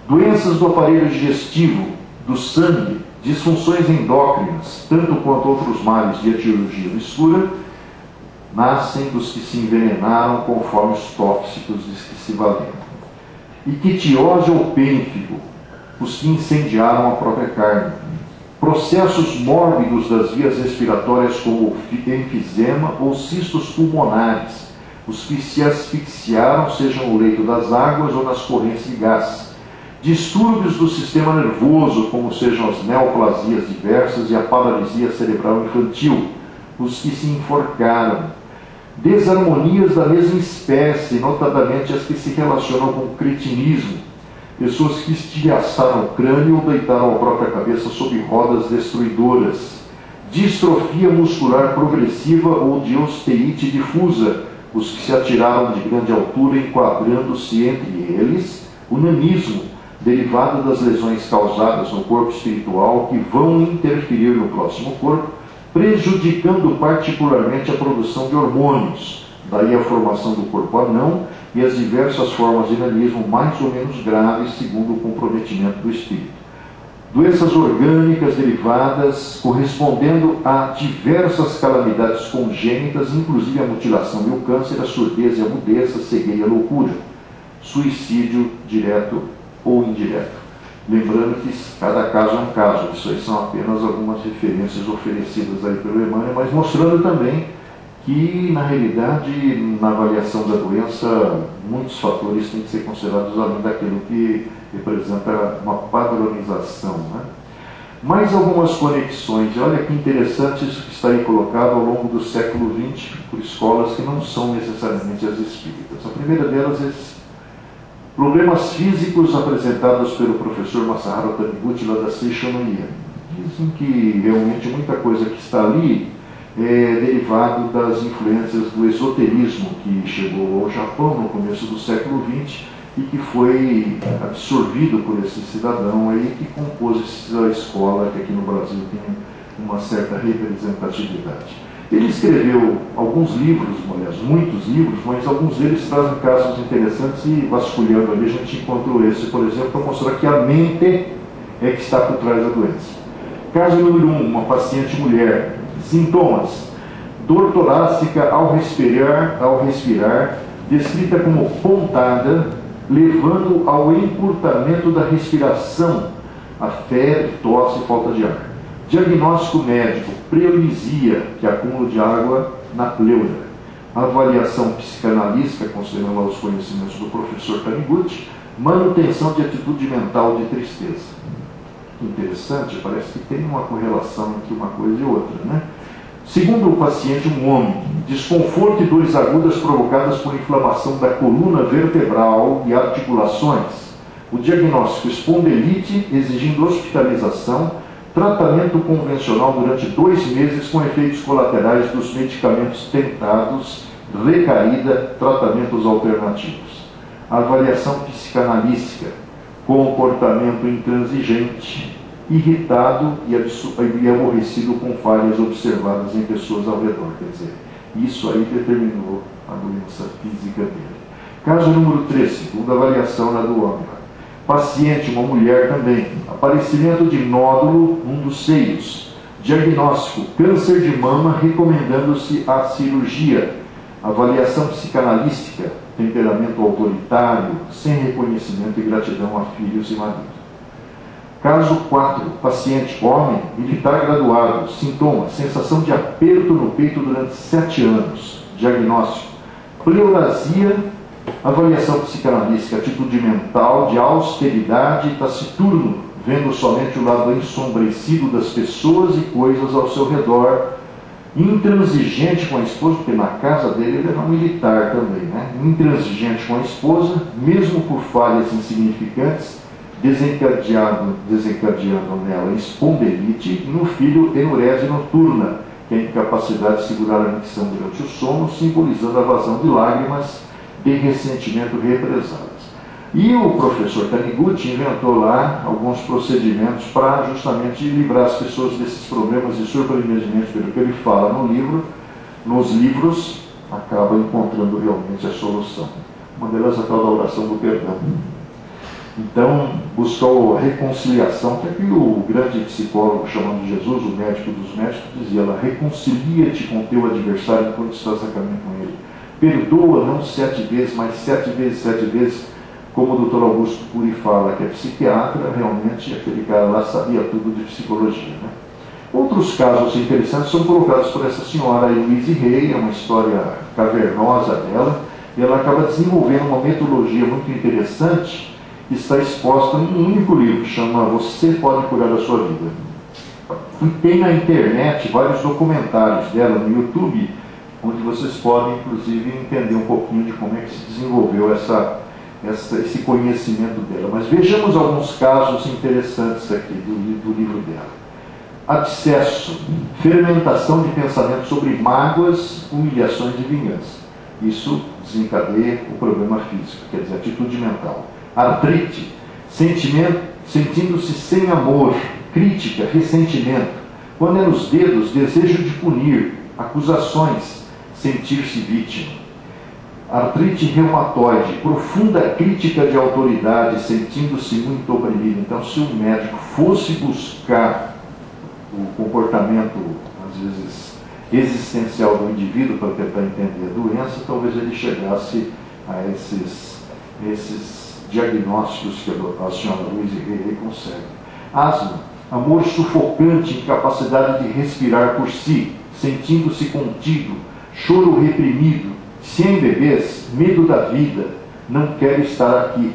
doenças do aparelho digestivo, do sangue, disfunções endócrinas, tanto quanto outros males de etiologia obscura, nascem dos que se envenenaram conforme os tóxicos de que se valeram. Ictiose ou pênfigo, os que incendiaram a própria carne. Processos mórbidos das vias respiratórias como enfisema ou cistos pulmonares, os que se asfixiaram, seja no leito das águas ou nas correntes de gás. Distúrbios do sistema nervoso, como sejam as neoplasias diversas e a paralisia cerebral infantil, os que se enforcaram. Desarmonias da mesma espécie, notadamente as que se relacionam com o cretinismo, pessoas que estilhaçaram o crânio ou deitaram a própria cabeça sob rodas destruidoras. Distrofia muscular progressiva ou de osteite difusa, os que se atiraram de grande altura, enquadrando-se entre eles o nanismo, derivado das lesões causadas no corpo espiritual, que vão interferir no próximo corpo, prejudicando particularmente a produção de hormônios, daí a formação do corpo anão e as diversas formas de nanismo mais ou menos graves, segundo o comprometimento do espírito. Doenças orgânicas derivadas, correspondendo a diversas calamidades congênitas, inclusive a mutilação e o câncer, a surdez e a mudez, a cegueira e a loucura. Suicídio direto ou indireto. Lembrando que cada caso é um caso, isso aí são apenas algumas referências oferecidas aí pelo Emmanuel, mas mostrando também que, na realidade, na avaliação da doença, muitos fatores têm que ser considerados além daquilo que representa uma padronização, né? Mais algumas conexões. Olha que interessante isso que está aí colocado ao longo do século XX por escolas que não são necessariamente as espíritas. A primeira delas é problemas físicos apresentados pelo professor Masaharu Taniguchi lá da Seishonomiya. Dizem que realmente muita coisa que está ali é derivado das influências do esoterismo que chegou ao Japão no começo do século XX e que foi absorvido por esse cidadão aí que compôs a escola, que aqui no Brasil tem uma certa representatividade. Ele escreveu alguns livros, aliás, muitos livros, mas alguns deles trazem casos interessantes e vasculhando ali a gente encontrou esse, por exemplo, para mostrar que a mente é que está por trás da doença. Caso número 1, uma paciente mulher. Sintomas: dor torácica ao respirar, descrita como pontada, levando ao encurtamento da respiração, a febre, tosse e falta de ar. Diagnóstico médico: pleurisia, que é acúmulo de água na pleura. Avaliação psicanalítica, considerando os conhecimentos do professor Taniguchi, manutenção de atitude mental de tristeza. Interessante, parece que tem uma correlação entre uma coisa e outra, né? Segundo o paciente, um homem, desconforto e dores agudas provocadas por inflamação da coluna vertebral e articulações. O diagnóstico: espondilite, exigindo hospitalização, tratamento convencional durante 2 meses com efeitos colaterais dos medicamentos tentados, recaída, tratamentos alternativos. Avaliação psicanalítica: comportamento intransigente, irritado e aborrecido com falhas observadas em pessoas ao redor. Quer dizer, isso aí determinou a doença física dele. Caso número 3, segunda avaliação na do homem. Paciente, uma mulher também. Aparecimento de nódulo num dos seios. Diagnóstico: câncer de mama, recomendando-se a cirurgia. Avaliação psicanalística: temperamento autoritário, sem reconhecimento e gratidão a filhos e marido. Caso 4, paciente homem, militar graduado. Sintomas: sensação de aperto no peito durante 7 anos. Diagnóstico: pleurasia. Avaliação psicanalística: atitude mental de austeridade, taciturno, vendo somente o lado ensombrecido das pessoas e coisas ao seu redor. Intransigente com a esposa, porque na casa dele ele era um militar também, né? Intransigente com a esposa, mesmo por falhas insignificantes, desencadeando nela espondilite, e no filho enurese noturna, que é a incapacidade de segurar a micção durante o sono, simbolizando a vazão de lágrimas de ressentimento represadas. E o professor Taniguchi inventou lá alguns procedimentos para justamente livrar as pessoas desses problemas e, surpreendentemente, pelo que ele fala no livro, nos livros, acaba encontrando realmente a solução. Uma delas é a tal da oração do perdão. Então, buscou a reconciliação, que aqui o grande psicólogo chamado Jesus, o médico dos médicos, dizia lá: reconcilia-te com teu adversário enquanto estás a caminho com ele. Perdoa não 7 vezes, mas 7 vezes 7 vezes, como o Dr. Augusto Cury fala, que é psiquiatra, realmente aquele cara lá sabia tudo de psicologia, né? Outros casos interessantes são colocados por essa senhora Louise Hay, é uma história cavernosa dela, e ela acaba desenvolvendo uma metodologia muito interessante, que está exposta em um único livro, que chama Você Pode Curar a Sua Vida. E tem na internet vários documentários dela no YouTube, onde vocês podem, inclusive, entender um pouquinho de como é que se desenvolveu esse conhecimento dela. Mas vejamos alguns casos interessantes aqui do livro dela. Abscesso, fermentação de pensamentos sobre mágoas, humilhações e vingança. Isso desencadeia o problema físico, quer dizer, atitude mental. Artrite, sentindo-se sem amor, crítica, ressentimento. Quando é nos dedos, desejo de punir, acusações, sentir-se vítima. Artrite reumatoide, profunda crítica de autoridade, sentindo-se muito oprimido. Então, se o médico fosse buscar o comportamento, às vezes, existencial do indivíduo para tentar entender a doença, talvez ele chegasse a esses diagnósticos que a senhora Louise Hay consegue. Asma, amor sufocante, incapacidade de respirar por si, sentindo-se contido, choro reprimido. Se em bebês, medo da vida, não quero estar aqui.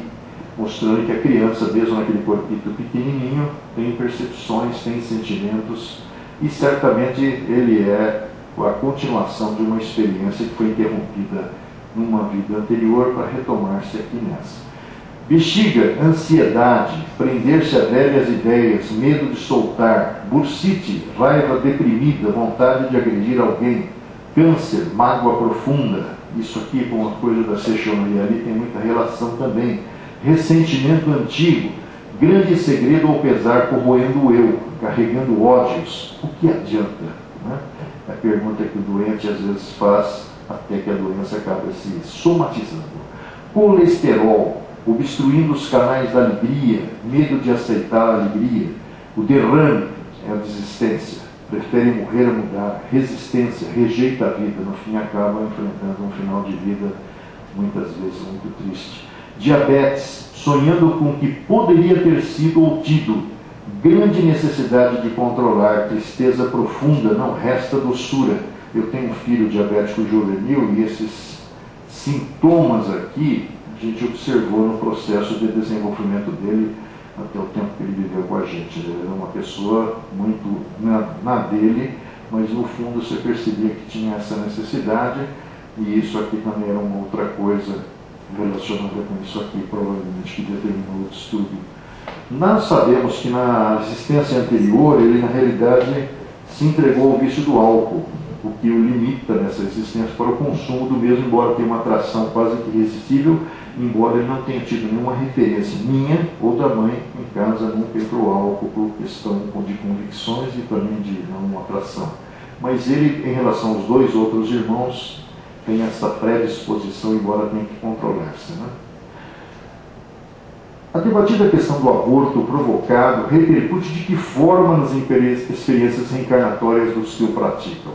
Mostrando que a criança, mesmo naquele corpito pequenininho, tem percepções, tem sentimentos, e certamente ele é a continuação de uma experiência que foi interrompida numa vida anterior para retomar-se aqui nessa. Bexiga, ansiedade, prender-se a velhas ideias, medo de soltar, bursite, raiva deprimida, vontade de agredir alguém, câncer, mágoa profunda. Isso aqui com a coisa da Sechonoria ali tem muita relação também. Ressentimento antigo, grande segredo ou pesar corroendo o eu, carregando ódios. O que adianta? Né? É a pergunta que o doente às vezes faz, até que a doença acaba se somatizando. Colesterol, obstruindo os canais da alegria, medo de aceitar a alegria. O derrame é a desistência, prefere morrer a mudar. Resistência, rejeita a vida, no fim acaba enfrentando um final de vida muitas vezes muito triste. Diabetes, sonhando com o que poderia ter sido ou tido. Grande necessidade de controlar, tristeza profunda, não resta doçura. Eu tenho um filho diabético juvenil e esses sintomas aqui a gente observou no processo de desenvolvimento dele até o tempo que ele viveu com a gente. Ele era uma pessoa muito na dele, mas no fundo você percebia que tinha essa necessidade, e isso aqui também era uma outra coisa relacionada com isso aqui, provavelmente, que determinou o estudo. Nós sabemos que na existência anterior ele na realidade se entregou ao vício do álcool, o que o limita nessa existência para o consumo do mesmo, embora tenha uma atração quase que irresistível, embora ele não tenha tido nenhuma referência minha ou da mãe em casa, nunca entrou álcool por questão de convicções e também de não atração. Mas ele, em relação aos dois outros irmãos, tem essa predisposição, embora tenha que controlar-se. Né? A debatida questão do aborto provocado repercute de que forma nas experiências reencarnatórias dos que o praticam.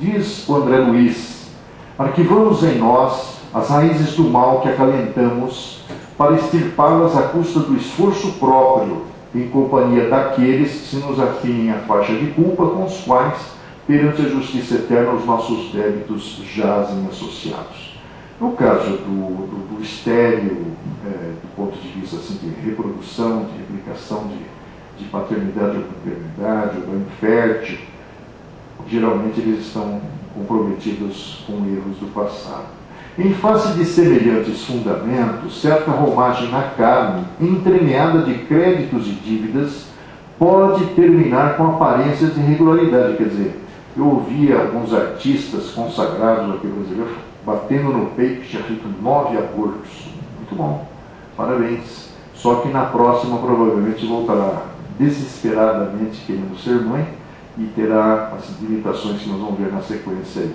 Diz o André Luiz: arquivamos em nós as raízes do mal que acalentamos para extirpá-las à custa do esforço próprio, em companhia daqueles que se nos afinem a faixa de culpa com os quais, perante a justiça eterna, os nossos débitos jazem associados. No caso do estéril, do ponto de vista assim, de reprodução, de replicação de paternidade ou paternidade, ou da infértil, geralmente eles estão comprometidos com erros do passado. Em face de semelhantes fundamentos, certa romagem na carne, entremeada de créditos e dívidas, pode terminar com aparências de irregularidade. Quer dizer, eu ouvia alguns artistas consagrados aqui brasileiros batendo no peito que tinha feito 9 abortos. Muito bom, parabéns. Só que na próxima provavelmente voltará desesperadamente querendo ser mãe e terá as limitações que nós vamos ver na sequência aí.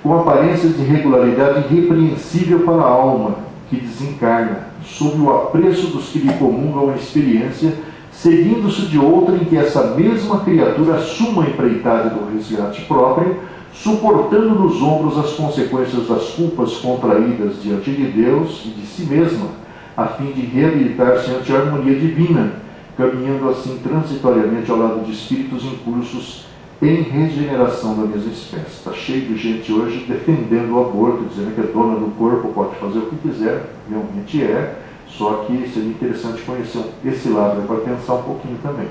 Com aparências de irregularidade irrepreensível para a alma, que desencarna, sob o apreço dos que lhe comungam a experiência, seguindo-se de outra em que essa mesma criatura assuma a empreitada do resgate próprio, suportando nos ombros as consequências das culpas contraídas diante de Deus e de si mesma, a fim de reabilitar-se ante a harmonia divina, caminhando assim transitoriamente ao lado de espíritos em cursos em regeneração da mesma espécie. Está cheio de gente hoje defendendo o aborto, dizendo que a dona do corpo pode fazer o que quiser, realmente é, só que seria interessante conhecer esse lado, para pensar um pouquinho também.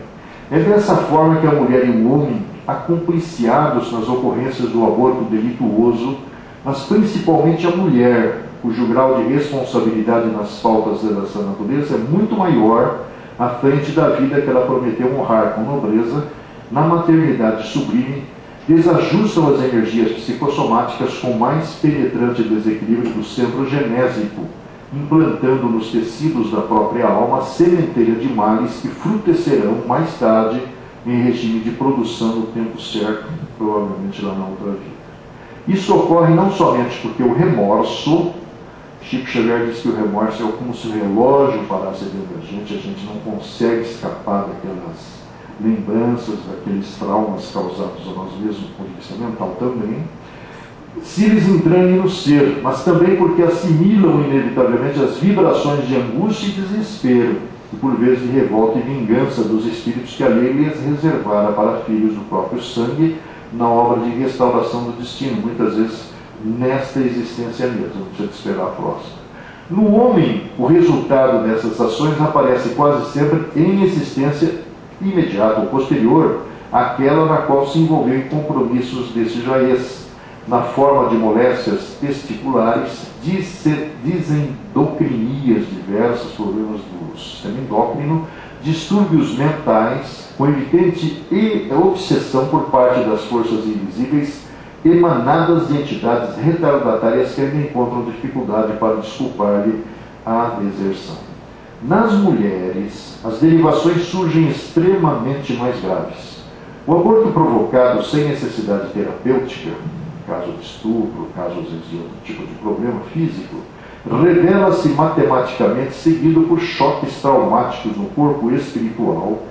É dessa forma que a mulher e o homem, acompliciados nas ocorrências do aborto delituoso, mas principalmente a mulher, cujo grau de responsabilidade nas faltas dessa natureza é muito maior à frente da vida que ela prometeu honrar com nobreza, na maternidade sublime, desajustam as energias psicossomáticas com mais penetrante desequilíbrio do centro genésico, implantando nos tecidos da própria alma a sementeira de males que frutecerão mais tarde em regime de produção no tempo certo, provavelmente lá na outra vida. Isso ocorre não somente porque o remorso, Chico Xavier diz que o remorso é como se o relógio parasse dentro da gente, a gente não consegue escapar daquelas lembranças, daqueles traumas causados a nós mesmos, do ponto de vista mental também, se eles entranhem no ser, mas também porque assimilam inevitavelmente as vibrações de angústia e desespero, e por vezes de revolta e vingança dos espíritos que a lei lhes reservara para filhos do próprio sangue, na obra de restauração do destino, muitas vezes nesta existência mesmo, não precisa esperar a próxima. No homem, o resultado dessas ações aparece quase sempre em existência imediata ou posterior àquela na qual se envolveu em compromissos desse jaez, na forma de moléstias testiculares, desendocrinias diversas, problemas do sistema endócrino, distúrbios mentais, com evidente obsessão por parte das forças invisíveis emanadas de entidades retardatárias que ainda encontram dificuldade para desculpar-lhe a deserção. Nas mulheres, as derivações surgem extremamente mais graves. O aborto provocado sem necessidade terapêutica, caso de estupro, caso às vezes de outro tipo de problema físico, revela-se matematicamente seguido por choques traumáticos no corpo espiritual,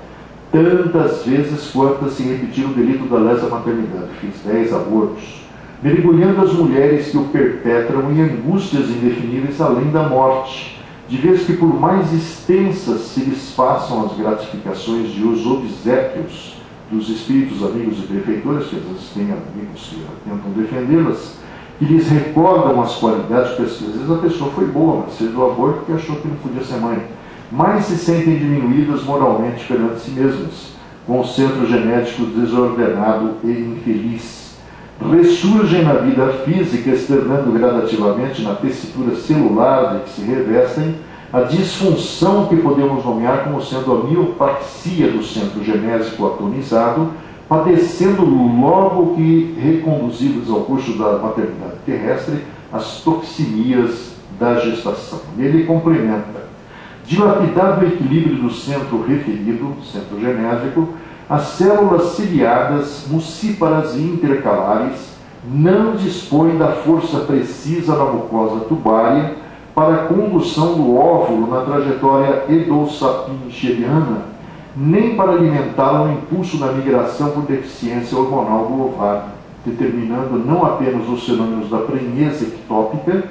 tantas vezes quantas se repetir o delito da lesa maternidade. Fiz 10 abortos, mergulhando as mulheres que o perpetram em angústias indefiníveis além da morte, de vez que por mais extensas se lhes façam as gratificações de os obséquios dos espíritos amigos e benfeitores, que às vezes têm amigos que tentam defendê-las, que lhes recordam as qualidades, porque às vezes a pessoa foi boa, mas fez o aborto porque achou que não podia ser mãe, mas se sentem diminuídas moralmente perante si mesmas, com o centro genético desordenado e infeliz. Ressurgem na vida física, externando gradativamente na tessitura celular de que se revestem a disfunção que podemos nomear como sendo a miopatia do centro genésico atonizado, padecendo logo que reconduzidos ao curso da maternidade terrestre as toxinias da gestação. Ele complementa: dilapidado o equilíbrio do centro referido, centro genésico, as células ciliadas, mucíparas e intercalares não dispõem da força precisa da mucosa tubária para a condução do óvulo na trajetória edossapincheriana, nem para alimentá-la no impulso da migração por deficiência hormonal do ovário, determinando não apenas os fenômenos da prenhez ectópica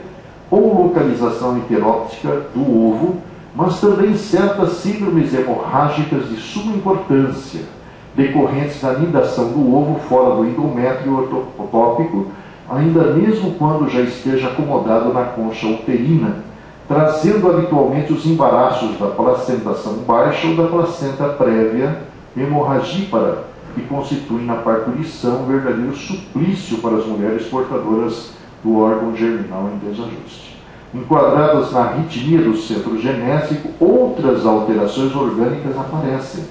ou localização heteróptica do ovo, mas também certas síndromes hemorrágicas de suma importância, decorrentes da anidação do ovo fora do endométrio ortotópico, ainda mesmo quando já esteja acomodado na concha uterina, trazendo habitualmente os embaraços da placentação baixa ou da placenta prévia hemorragípara, que constituem na parturição um verdadeiro suplício para as mulheres portadoras do órgão germinal em desajuste. Enquadradas na arritmia do centro genésico, outras alterações orgânicas aparecem,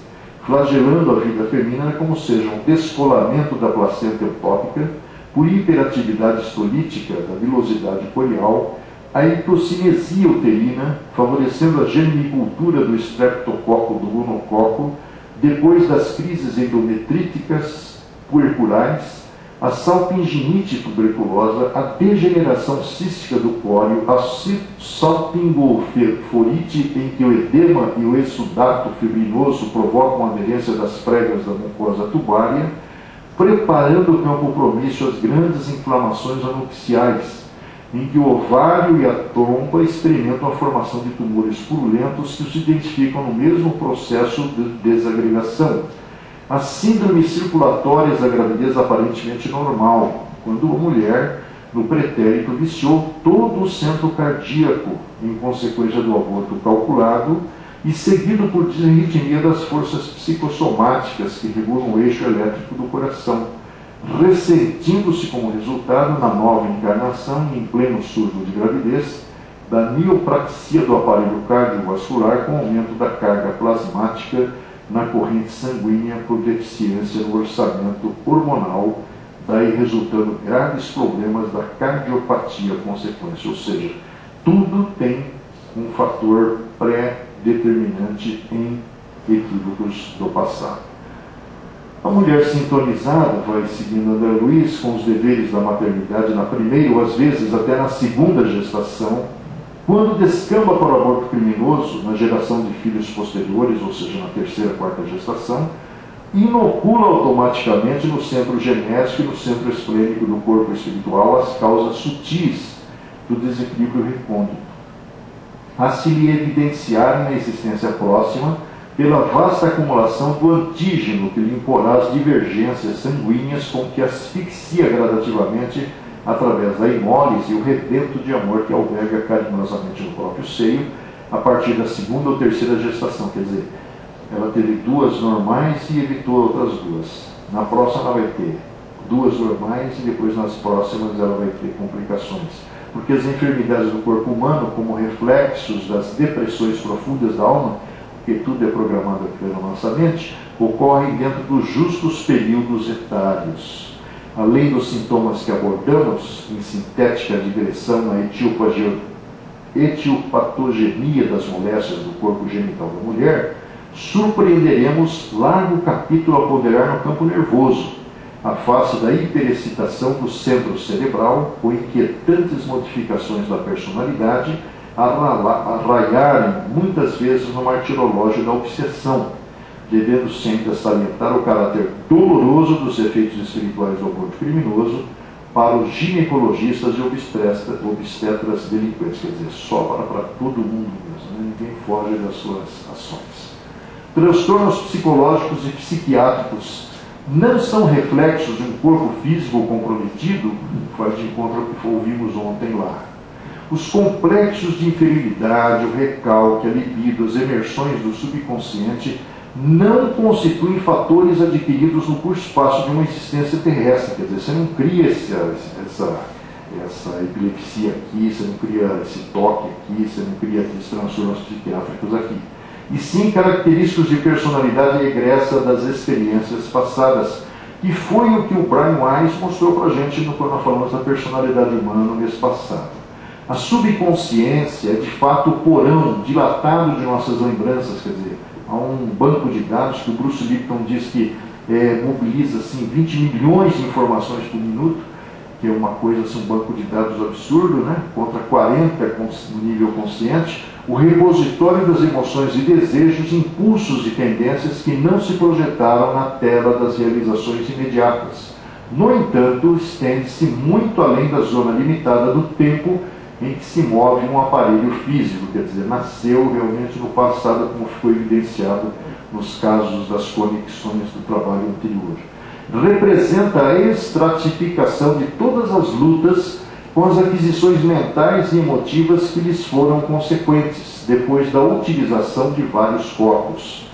flagelando a vida feminina como seja um descolamento da placenta eutópica por hiperatividade estolítica da vilosidade coial, a hipocinesia uterina, favorecendo a germicultura do streptococo do gonococo, depois das crises endometríticas puerpurais, a salpinginite tuberculosa, a degeneração cística do cóleo, a salpingoforite, em que o edema e o exudato fibrinoso provocam a aderência das pregas da mucosa tubária, preparando o campo propício às grandes inflamações anunciais, em que o ovário e a trompa experimentam a formação de tumores purulentos que se identificam no mesmo processo de desagregação. As síndromes circulatórias da gravidez aparentemente normal, quando a mulher, no pretérito, viciou todo o centro cardíaco, em consequência do aborto calculado, e seguido por desarritmia das forças psicossomáticas que regulam o eixo elétrico do coração, ressentindo-se como resultado, na nova encarnação, em pleno surto de gravidez, da miopraxia do aparelho cardiovascular com aumento da carga plasmática na corrente sanguínea por deficiência no orçamento hormonal, daí resultando graves problemas da cardiopatia consequência, ou seja, tudo tem um fator pré-determinante em equívocos do passado. A mulher sintonizada vai seguindo André Luiz com os deveres da maternidade na primeira ou às vezes até na segunda gestação, quando descamba para o aborto criminoso na geração de filhos posteriores, ou seja, na terceira, quarta gestação, inocula automaticamente no centro genético e no centro esplênico do corpo espiritual as causas sutis do desequilíbrio recôndito, a se lhe evidenciarem na existência próxima pela vasta acumulação do antígeno que lhe imporá as divergências sanguíneas com que asfixia gradativamente através da hemólise o rebento de amor que alberga carinhosamente no próprio seio a partir da segunda ou terceira gestação. Quer dizer, ela teve 2 normais e evitou outras 2. Na próxima ela vai ter 2 normais e depois nas próximas ela vai ter complicações. Porque as enfermidades do corpo humano, como reflexos das depressões profundas da alma, porque tudo é programado pela nossa mente, ocorrem dentro dos justos períodos etários. Além dos sintomas que abordamos, em sintética digressão na etiopatogenia das moléstias do corpo genital da mulher, surpreenderemos largo capítulo a ponderar no campo nervoso, a face da hiperexcitação do centro cerebral, com inquietantes modificações da personalidade, arraiarem muitas vezes no martirológio da obsessão, devendo sempre salientar o caráter doloroso dos efeitos espirituais do aborto criminoso para os ginecologistas e obstetras delinquentes. Quer dizer, sobra para todo mundo mesmo, né? Ninguém foge das suas ações. Transtornos psicológicos e psiquiátricos não são reflexos de um corpo físico comprometido, faz de encontro ao que ouvimos ontem lá. Os complexos de inferioridade, o recalque, a libido, as emersões do subconsciente não constituem fatores adquiridos no curso espaço de uma existência terrestre. Quer dizer, você não cria essa epilepsia aqui, você não cria esse toque aqui, você não cria esses transtornos psiquiátricos aqui. E sim características de personalidade regressa das experiências passadas, que foi o que o Brian Weiss mostrou para a gente quando nós falamos da personalidade humana no mês passado. A subconsciência é de fato o porão dilatado de nossas lembranças, quer dizer, há um banco de dados que o Bruce Lipton diz que mobiliza assim, 20 milhões de informações por minuto, que é uma coisa, assim, um banco de dados absurdo, né? Contra 40 no nível consciente, o repositório das emoções e desejos, impulsos e tendências que não se projetaram na tela das realizações imediatas. No entanto, estende-se muito além da zona limitada do tempo em que se move um aparelho físico, quer dizer, nasceu realmente no passado, como ficou evidenciado nos casos das conexões do trabalho anterior. Representa a estratificação de todas as lutas com as aquisições mentais e emotivas que lhes foram consequentes, depois da utilização de vários corpos.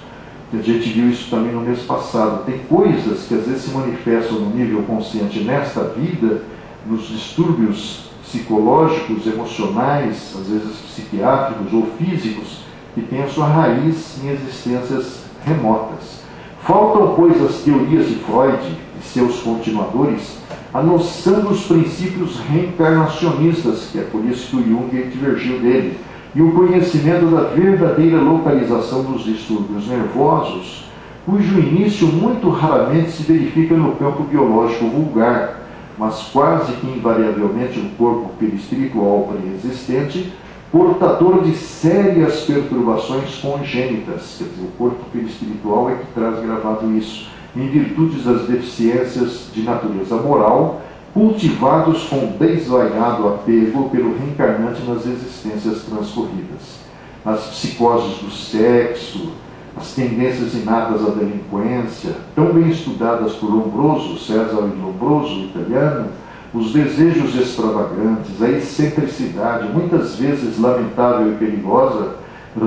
A gente viu isso também no mês passado. Tem coisas que às vezes se manifestam no nível consciente nesta vida, nos distúrbios psicológicos, emocionais, às vezes psiquiátricos ou físicos, que têm a sua raiz em existências remotas. Faltam, pois, as teorias de Freud e seus continuadores a noção dos princípios reencarnacionistas, que é por isso que o Jung divergiu dele, e o conhecimento da verdadeira localização dos distúrbios nervosos, cujo início muito raramente se verifica no campo biológico vulgar, mas quase que invariavelmente no corpo perispiritual pré-existente, portador de sérias perturbações congênitas. Quer dizer, o corpo perispiritual é que traz gravado isso, em virtude das deficiências de natureza moral, cultivados com desvairado apego pelo reencarnante nas existências transcorridas. As psicoses do sexo, as tendências inatas à delinquência, tão bem estudadas por Lombroso, César Lombroso, italiano, os desejos extravagantes, a excentricidade, muitas vezes lamentável e perigosa,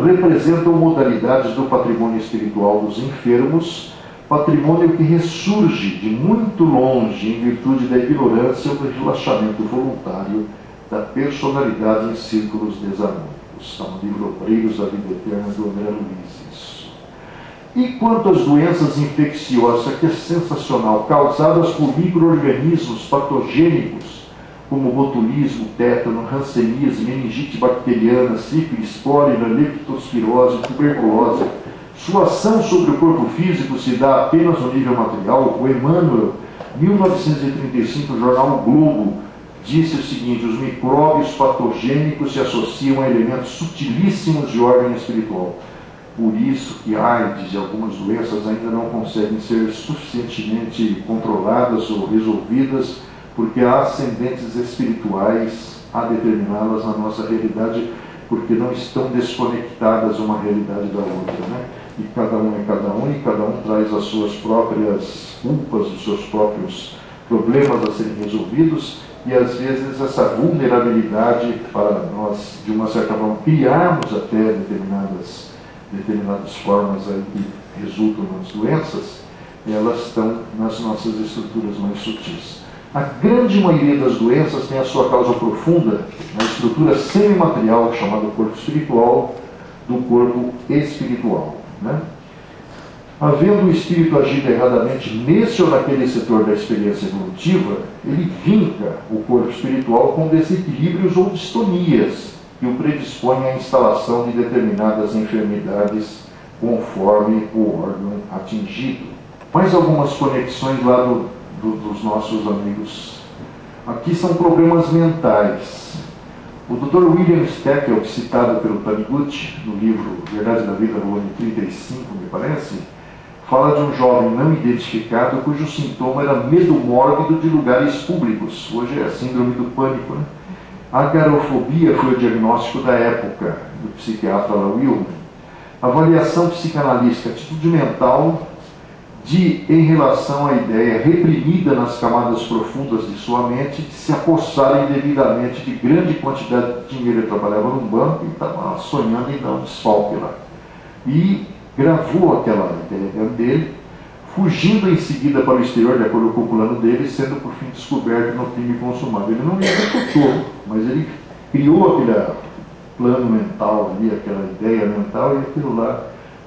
representam modalidades do patrimônio espiritual dos enfermos, patrimônio que ressurge de muito longe em virtude da ignorância ou do relaxamento voluntário da personalidade em círculos desarmônicos. Está no livro Obreiros da Vida Eterna, do André Luiz. E quanto às doenças infecciosas, que é sensacional, causadas por micro-organismos patogênicos, como botulismo, tétano, hanseníase, meningite bacteriana, sífilis, pólio, leptospirose, tuberculose, sua ação sobre o corpo físico se dá apenas no nível material. O Emmanuel, 1935, jornal O Globo, disse o seguinte: os micróbios patogênicos se associam a elementos sutilíssimos de ordem espiritual. Por isso que AIDS e algumas doenças ainda não conseguem ser suficientemente controladas ou resolvidas, porque há ascendentes espirituais a determiná-las na nossa realidade, porque não estão desconectadas uma realidade da outra, né? e cada um é cada um, e cada um traz as suas próprias culpas, os seus próprios problemas a serem resolvidos, e às vezes essa vulnerabilidade para nós, de uma certa forma, criarmos até determinadas formas aí que resultam nas doenças, elas estão nas nossas estruturas mais sutis. A grande maioria das doenças tem a sua causa profunda na estrutura semimaterial, chamada corpo espiritual, do corpo espiritual. Né? Havendo o espírito agido erradamente nesse ou naquele setor da experiência evolutiva, ele vinca o corpo espiritual com desequilíbrios ou distonias que o predispõem à instalação de determinadas enfermidades conforme o órgão atingido. Mais algumas conexões lá dos nossos amigos. Aqui são problemas mentais. O Dr. William Steckel, citado pelo Taniguchi, no livro Verdade da Vida, volume 35, me parece, fala de um jovem não identificado cujo sintoma era medo mórbido de lugares públicos. Hoje é a síndrome do pânico. Né? A agarofobia foi o diagnóstico da época do psiquiatra Wilmer. Avaliação psicanalítica, atitude mental em relação à ideia reprimida nas camadas profundas de sua mente de se apossar indevidamente de grande quantidade de dinheiro. Ele trabalhava num banco e estava sonhando em dar um desfalque lá. E gravou aquela ideia dentro dele, fugindo em seguida para o exterior, de acordo com o plano dele, sendo por fim descoberto no crime consumado. Ele não executou, mas ele criou aquele plano mental ali, aquela ideia mental, e aquilo lá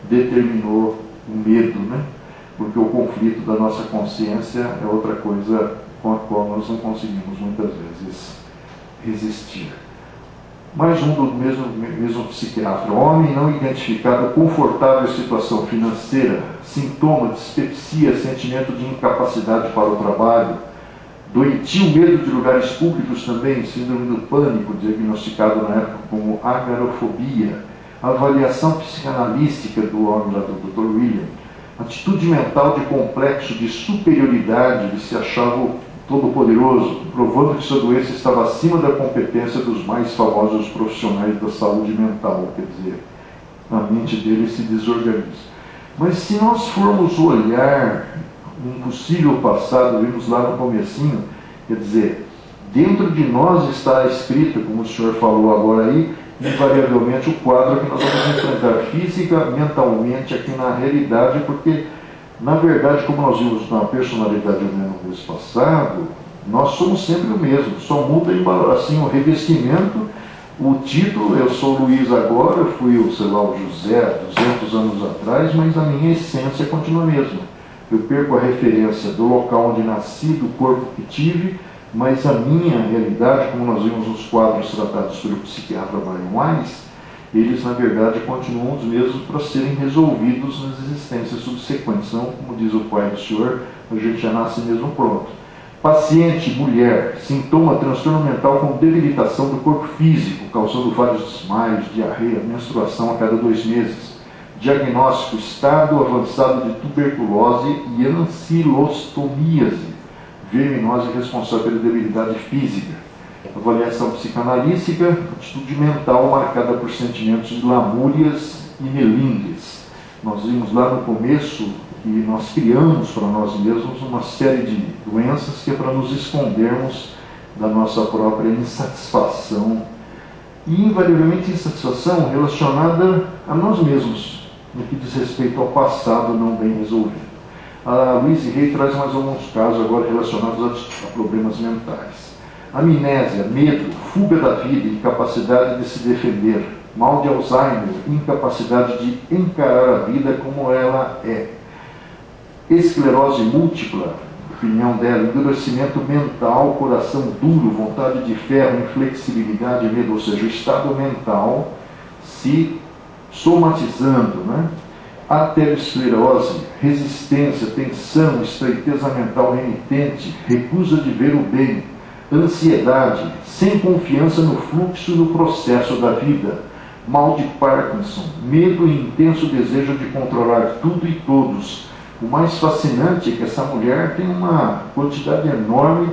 determinou o medo, né? Porque o conflito da nossa consciência é outra coisa com a qual nós não conseguimos muitas vezes resistir. Mais um do mesmo psiquiatra, homem não identificado, confortável situação financeira, sintoma, dispepsia, sentimento de incapacidade para o trabalho, doentio, medo de lugares públicos também, síndrome do pânico, diagnosticado na época como agarofobia, avaliação psicanalística do homem lá do Dr. William, atitude mental de complexo de superioridade, de se achar todo-poderoso, provando que sua doença estava acima da competência dos mais famosos profissionais da saúde mental, quer dizer, a mente dele se desorganiza. Mas se nós formos olhar um possível passado, vimos lá no comecinho, quer dizer, dentro de nós está escrito, como o senhor falou agora aí, invariavelmente o quadro que nós vamos enfrentar física, mentalmente, aqui na realidade, porque, na verdade, como nós vimos na personalidade humana no mês passado, nós somos sempre o mesmo, só muda assim, o revestimento, o título. Eu sou o Luiz agora, eu fui o José 200 anos atrás, mas a minha essência continua a mesma. Eu perco a referência do local onde nasci, do corpo que tive, mas a minha realidade, como nós vimos nos quadros tratados pelo psiquiatra Brian Weiss, eles na verdade continuam os mesmos para serem resolvidos nas existências subsequentes. Não, como diz o pai do senhor, a gente já nasce mesmo pronto. Paciente, mulher, sintoma, transtorno mental com debilitação do corpo físico, causando vários desmaios, diarreia, menstruação a cada 2 meses. Diagnóstico, estado avançado de tuberculose e ancilostomíase, verminose responsável pela debilidade física. Avaliação psicanalítica, atitude mental marcada por sentimentos de lamúrias e melindres. Nós vimos lá no começo que nós criamos para nós mesmos uma série de doenças que é para nos escondermos da nossa própria insatisfação. E invariavelmente insatisfação relacionada a nós mesmos, no que diz respeito ao passado não bem resolvido. A Louise Hay traz mais alguns casos agora relacionados a problemas mentais. Amnésia, medo, fuga da vida, incapacidade de se defender, mal de Alzheimer, incapacidade de encarar a vida como ela é. Esclerose múltipla, opinião dela, endurecimento mental, coração duro, vontade de ferro, inflexibilidade, medo, ou seja, o estado mental se somatizando, né? Aterosclerose, resistência, tensão, estreiteza mental remitente, recusa de ver o bem, ansiedade, sem confiança no fluxo e no processo da vida, mal de Parkinson, medo e intenso desejo de controlar tudo e todos. O mais fascinante é que essa mulher tem uma quantidade enorme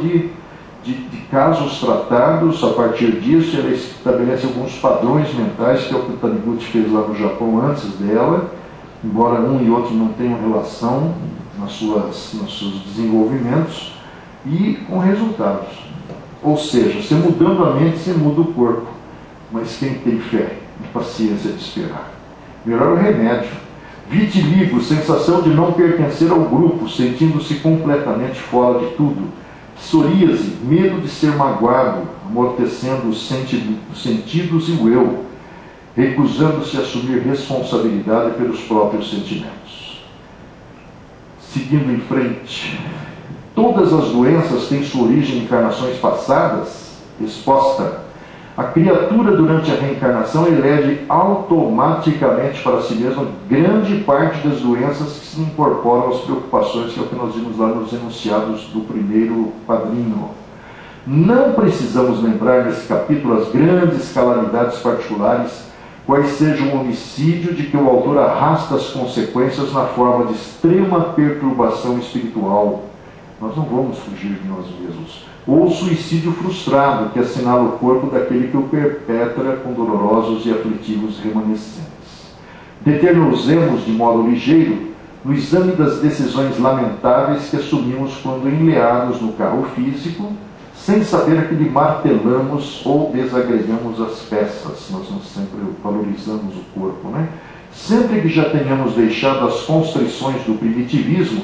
de casos tratados. A partir disso, ela estabelece alguns padrões mentais, que é o que o Taniguchi fez lá no Japão antes dela, embora um e outro não tenham relação nos seus desenvolvimentos, e com resultados. Ou seja, você mudando a mente, você muda o corpo. Mas quem tem fé e paciência de esperar? Melhor o remédio. Vitiligo, sensação de não pertencer ao grupo, sentindo-se completamente fora de tudo. Psoríase, medo de ser magoado, amortecendo os sentidos e o eu, recusando-se a assumir responsabilidade pelos próprios sentimentos. Seguindo em frente, todas as doenças têm sua origem em encarnações passadas? Resposta: a criatura durante a reencarnação elege automaticamente para si mesma grande parte das doenças que se incorporam às preocupações, que é o que nós vimos lá nos enunciados do primeiro padrinho. Não precisamos lembrar nesse capítulo as grandes calamidades particulares, quais seja o homicídio de que o autor arrasta as consequências na forma de extrema perturbação espiritual. Nós não vamos fugir de nós mesmos. Ou o suicídio frustrado, que assinala o corpo daquele que o perpetra com dolorosos e aflitivos remanescentes. Deter-nos-emos de modo ligeiro no exame das decisões lamentáveis que assumimos quando enleados no carro físico, sem saber a que lhe martelamos ou desagregamos as peças. Nós não sempre valorizamos o corpo, né? Sempre que já tenhamos deixado as constrições do primitivismo,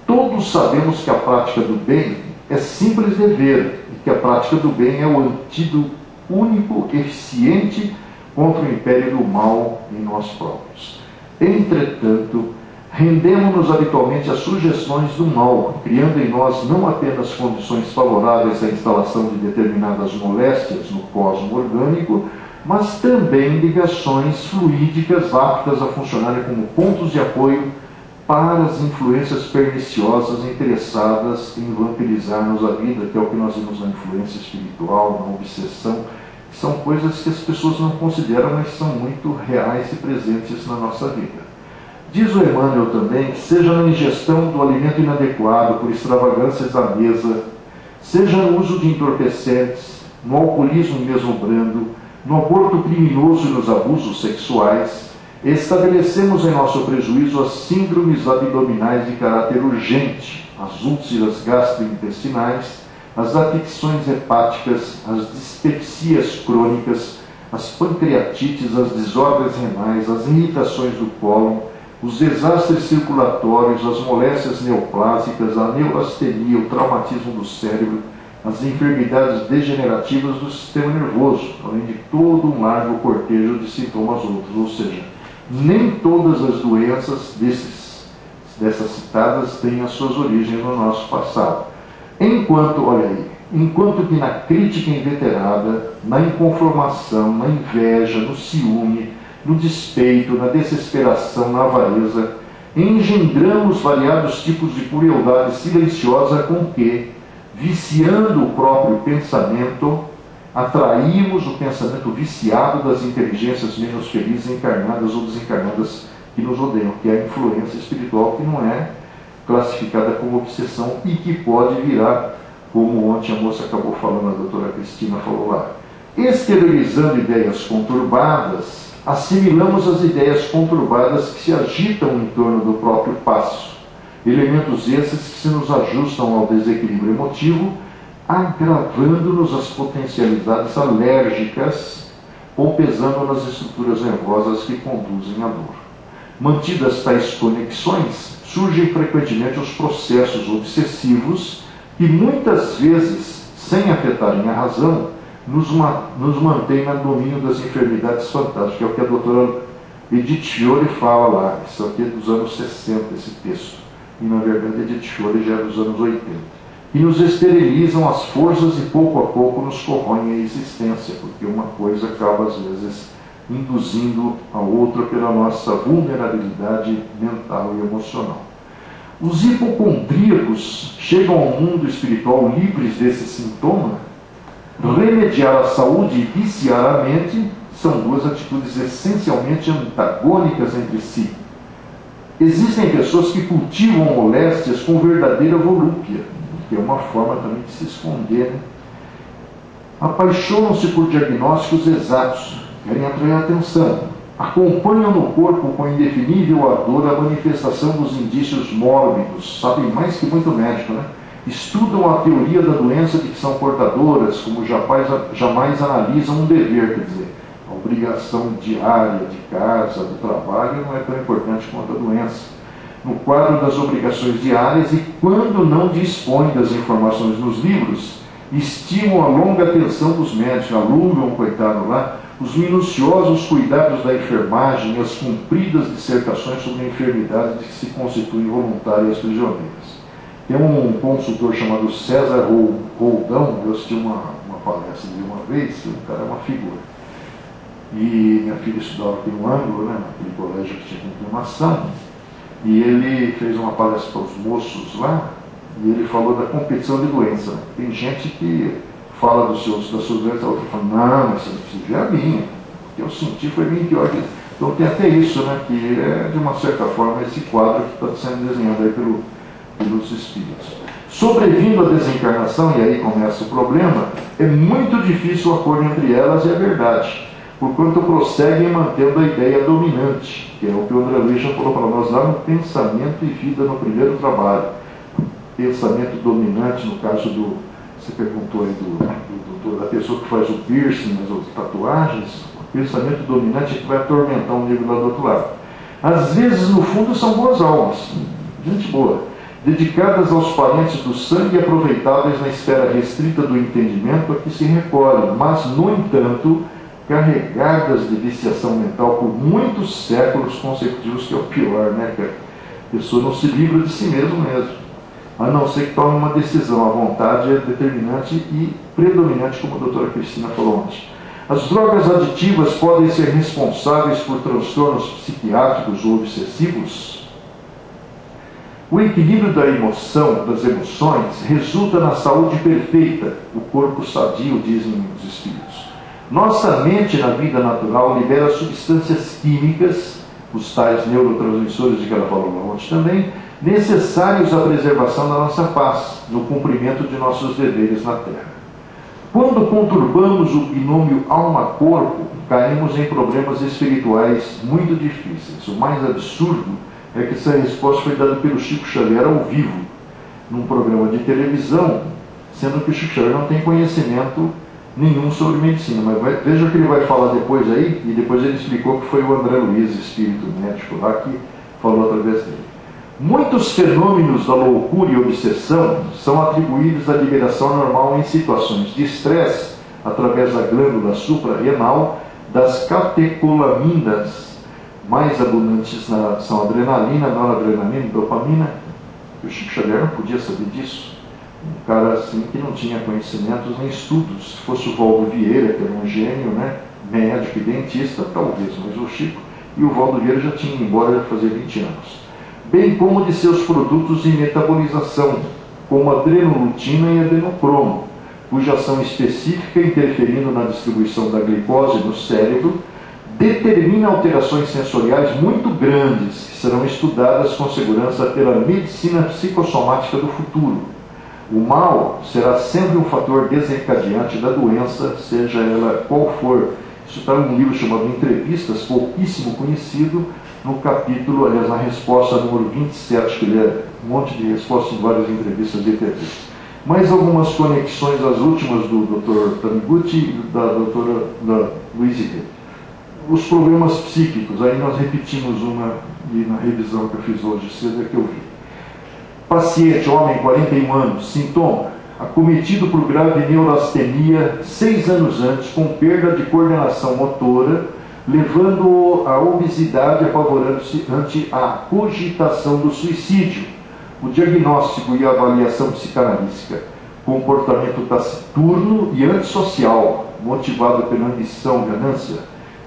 todos sabemos que a prática do bem é simples dever e que a prática do bem é o antídoto único, eficiente contra o império do mal em nós próprios. Entretanto, rendemos-nos habitualmente às sugestões do mal, criando em nós não apenas condições favoráveis à instalação de determinadas moléstias no cosmo orgânico, mas também ligações fluídicas aptas a funcionarem como pontos de apoio para as influências perniciosas interessadas em vampirizar-nos a vida, que é o que nós vimos na influência espiritual, na obsessão, que são coisas que as pessoas não consideram, mas são muito reais e presentes na nossa vida. Diz o Emmanuel também que seja na ingestão do alimento inadequado, por extravagâncias à mesa, seja no uso de entorpecentes, no alcoolismo mesmo brando, no aborto criminoso e nos abusos sexuais, estabelecemos em nosso prejuízo as síndromes abdominais de caráter urgente, as úlceras gastrointestinais, as afecções hepáticas, as dispepsias crônicas, as pancreatites, as desordens renais, as irritações do cólon, os desastres circulatórios, as moléstias neoplásicas, a neurastenia, o traumatismo do cérebro, as enfermidades degenerativas do sistema nervoso, além de todo um largo cortejo de sintomas outros. Ou seja, nem todas as doenças dessas citadas têm as suas origens no nosso passado. Enquanto que na crítica inveterada, na inconformação, na inveja, no ciúme, no despeito, na desesperação, na avareza, engendramos variados tipos de crueldade silenciosa com que, viciando o próprio pensamento, atraímos o pensamento viciado das inteligências menos felizes, encarnadas ou desencarnadas, que nos rodeiam, que é a influência espiritual, que não é classificada como obsessão e que pode virar, como ontem a moça acabou falando, a doutora Cristina falou lá. Exteriorizando ideias conturbadas, assimilamos as ideias conturbadas que se agitam em torno do próprio passo. Elementos esses que se nos ajustam ao desequilíbrio emotivo, agravando-nos as potencialidades alérgicas ou pesando nas estruturas nervosas que conduzem à dor. Mantidas tais conexões, surgem frequentemente os processos obsessivos que muitas vezes, sem afetarem a razão, nos mantém no domínio das enfermidades fantásticas, que é o que a doutora Edith Fiore fala lá. Isso aqui é dos anos 60, esse texto. E, na verdade, Edith Fiore já é dos anos 80. E nos esterilizam as forças e, pouco a pouco, nos corroem a existência, porque uma coisa acaba, às vezes, induzindo a outra pela nossa vulnerabilidade mental e emocional. Os hipocondríacos chegam ao mundo espiritual livres desse sintoma. Remediar a saúde e viciar a mente são duas atitudes essencialmente antagônicas entre si. Existem pessoas que cultivam moléstias com verdadeira volúpia, que é uma forma também de se esconder, né? Apaixonam-se por diagnósticos exatos, querem atrair a atenção, acompanham no corpo com indefinível ardor a manifestação dos indícios mórbidos, sabem mais que muito médico, né? Estudam a teoria da doença de que são portadoras, como jamais analisam um dever, quer dizer, a obrigação diária de casa, do trabalho, não é tão importante quanto a doença. No quadro das obrigações diárias, e quando não dispõem das informações nos livros, estimam a longa atenção dos médicos, alugam, coitado lá, os minuciosos cuidados da enfermagem e as compridas dissertações sobre enfermidades de que se constituem voluntárias prisioneiras. Tem um consultor chamado César Roldão, eu assisti uma palestra de uma vez, o cara é uma figura. E minha filha estudava aqui no ângulo, né, naquele colégio que tinha confirmação, e ele fez uma palestra para os moços lá, e ele falou da competição de doença. Tem gente que fala das suas doenças, a outra fala, não, mas você não precisa ver a minha, o que eu senti foi bem pior que... Então tem até isso, né, que é de uma certa forma esse quadro que está sendo desenhado aí pelos espíritos. Sobrevindo à desencarnação, e aí começa o problema, é muito difícil o acordo entre elas e a verdade, porquanto prosseguem mantendo a ideia dominante, que é o que o André Luiz já falou para nós lá no Pensamento e Vida no primeiro trabalho. Pensamento dominante, no caso do, você perguntou aí da pessoa que faz o piercing, as outras tatuagens, o pensamento dominante é que vai atormentar o negro lá do outro lado. Às vezes, no fundo, são boas almas, gente boa, dedicadas aos parentes do sangue e aproveitáveis na esfera restrita do entendimento a que se recolhem, mas, no entanto, carregadas de viciação mental por muitos séculos consecutivos, que é o pior, né, cara? A pessoa não se livra de si mesmo, a não ser que tome uma decisão. A vontade é determinante e predominante, como a doutora Cristina falou antes. As drogas aditivas podem ser responsáveis por transtornos psiquiátricos ou obsessivos? O equilíbrio das emoções, resulta na saúde perfeita, o corpo sadio, dizem os espíritos. Nossa mente, na vida natural, libera substâncias químicas, os tais neurotransmissores de que ela falou ontem também, necessários à preservação da nossa paz, no cumprimento de nossos deveres na Terra. Quando conturbamos o binômio alma-corpo, caímos em problemas espirituais muito difíceis. O mais absurdo é que essa resposta foi dada pelo Chico Xavier ao vivo, num programa de televisão, sendo que o Chico Xavier não tem conhecimento nenhum sobre medicina, mas veja o que ele vai falar depois aí, e depois ele explicou que foi o André Luiz, espírito médico lá, que falou através dele. Muitos fenômenos da loucura e obsessão são atribuídos à liberação normal em situações de estresse, através da glândula suprarrenal, das catecolaminas, mais abundantes são adrenalina, noradrenalina, dopamina. O Chico Xavier não podia saber disso. Um cara assim que não tinha conhecimentos nem estudos. Se fosse o Valdo Vieira, que era um gênio, né, médico e dentista, talvez, mas o Chico e o Valdo Vieira já tinham ido embora fazer 20 anos. Bem como de seus produtos de metabolização, como a adrenolutina e adrenocromo, cuja ação específica, interferindo na distribuição da glicose no cérebro, determina alterações sensoriais muito grandes, que serão estudadas com segurança pela medicina psicossomática do futuro. O mal será sempre um fator desencadeante da doença, seja ela qual for. Isso está em um livro chamado Entrevistas, pouquíssimo conhecido, no capítulo, aliás, na resposta número 27, que ele é um monte de respostas em várias entrevistas de TV. Mais algumas conexões, as últimas do Dr. Taniguchi e da doutora Luiz Iguete. Os problemas psíquicos, aí nós repetimos uma, e na revisão que eu fiz hoje cedo é que eu vi. Paciente, homem, 41 anos, sintoma, acometido por grave neurastenia 6 anos antes, com perda de coordenação motora, levando-o à obesidade, apavorando-se ante a cogitação do suicídio. O diagnóstico e a avaliação psicanalítica, comportamento taciturno e antissocial, motivado pela ambição, ganância,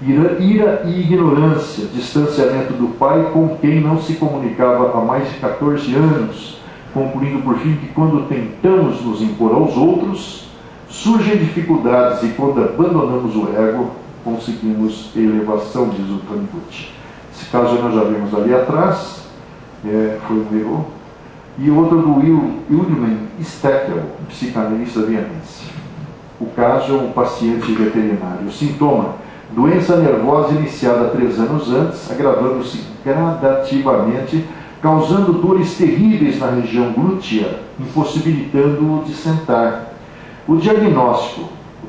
ira e ignorância, distanciamento do pai com quem não se comunicava há mais de 14 anos, concluindo por fim que quando tentamos nos impor aos outros, surgem dificuldades e quando abandonamos o ego, conseguimos elevação, diz o Taniguchi. Esse caso nós já vimos ali atrás, foi um erro. E outro do William Steckel, psicanalista vienense. O caso é um paciente veterinário. O sintoma, Doença nervosa iniciada 3 anos antes, agravando-se gradativamente, causando dores terríveis na região glútea, impossibilitando-o de sentar. O diagnóstico,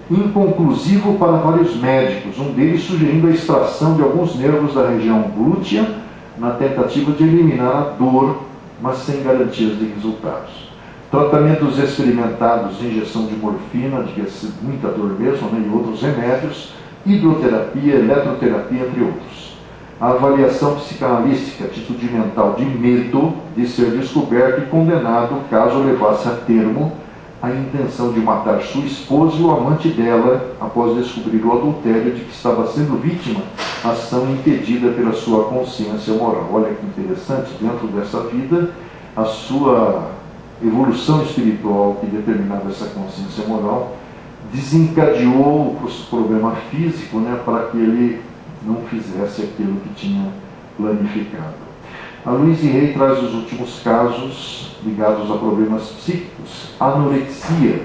inconclusivo para vários médicos, um deles sugerindo a extração de alguns nervos da região glútea, na tentativa de eliminar a dor, mas sem garantias de resultados. Tratamentos experimentados, injeção de morfina, de muita dor mesmo, né, e outros remédios, hidroterapia, eletroterapia, entre outros. A avaliação psicanalística, atitude mental de medo de ser descoberto e condenado caso levasse a termo a intenção de matar sua esposa e o amante dela após descobrir o adultério de que estava sendo vítima, ação impedida pela sua consciência moral. Olha que interessante, dentro dessa vida, a sua evolução espiritual que determinava essa consciência moral desencadeou o problema físico, né, para que ele não fizesse aquilo que tinha planificado. A Louise Hay traz os últimos casos ligados a problemas psíquicos: anorexia,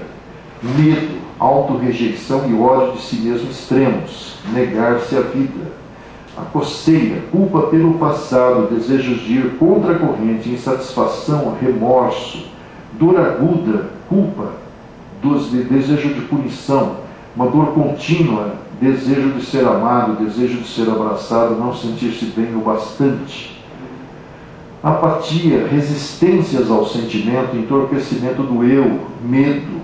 medo, autorrejeição e ódio de si mesmo extremos, negar-se à vida, a coceira, culpa pelo passado, desejos de ir contra a corrente, insatisfação, remorso, dor aguda, culpa, desejo de punição, uma dor contínua, desejo de ser amado, desejo de ser abraçado, não sentir-se bem o bastante. Apatia, resistências ao sentimento, entorpecimento do eu, medo,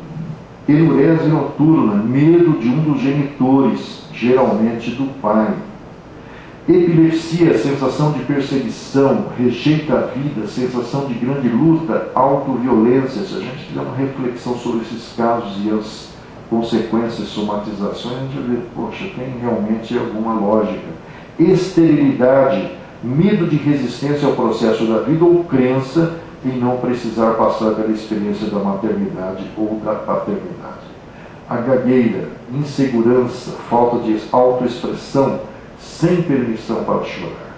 enurese noturna, medo de um dos genitores, geralmente do pai. Epilepsia, sensação de perseguição, rejeita a vida, sensação de grande luta, autoviolência. Se a gente fizer uma reflexão sobre esses casos e as consequências, somatizações, a gente vê, poxa, tem realmente alguma lógica. Esterilidade, medo de resistência ao processo da vida ou crença em não precisar passar pela experiência da maternidade ou da paternidade. A gagueira, insegurança, falta de autoexpressão, sem permissão para chorar.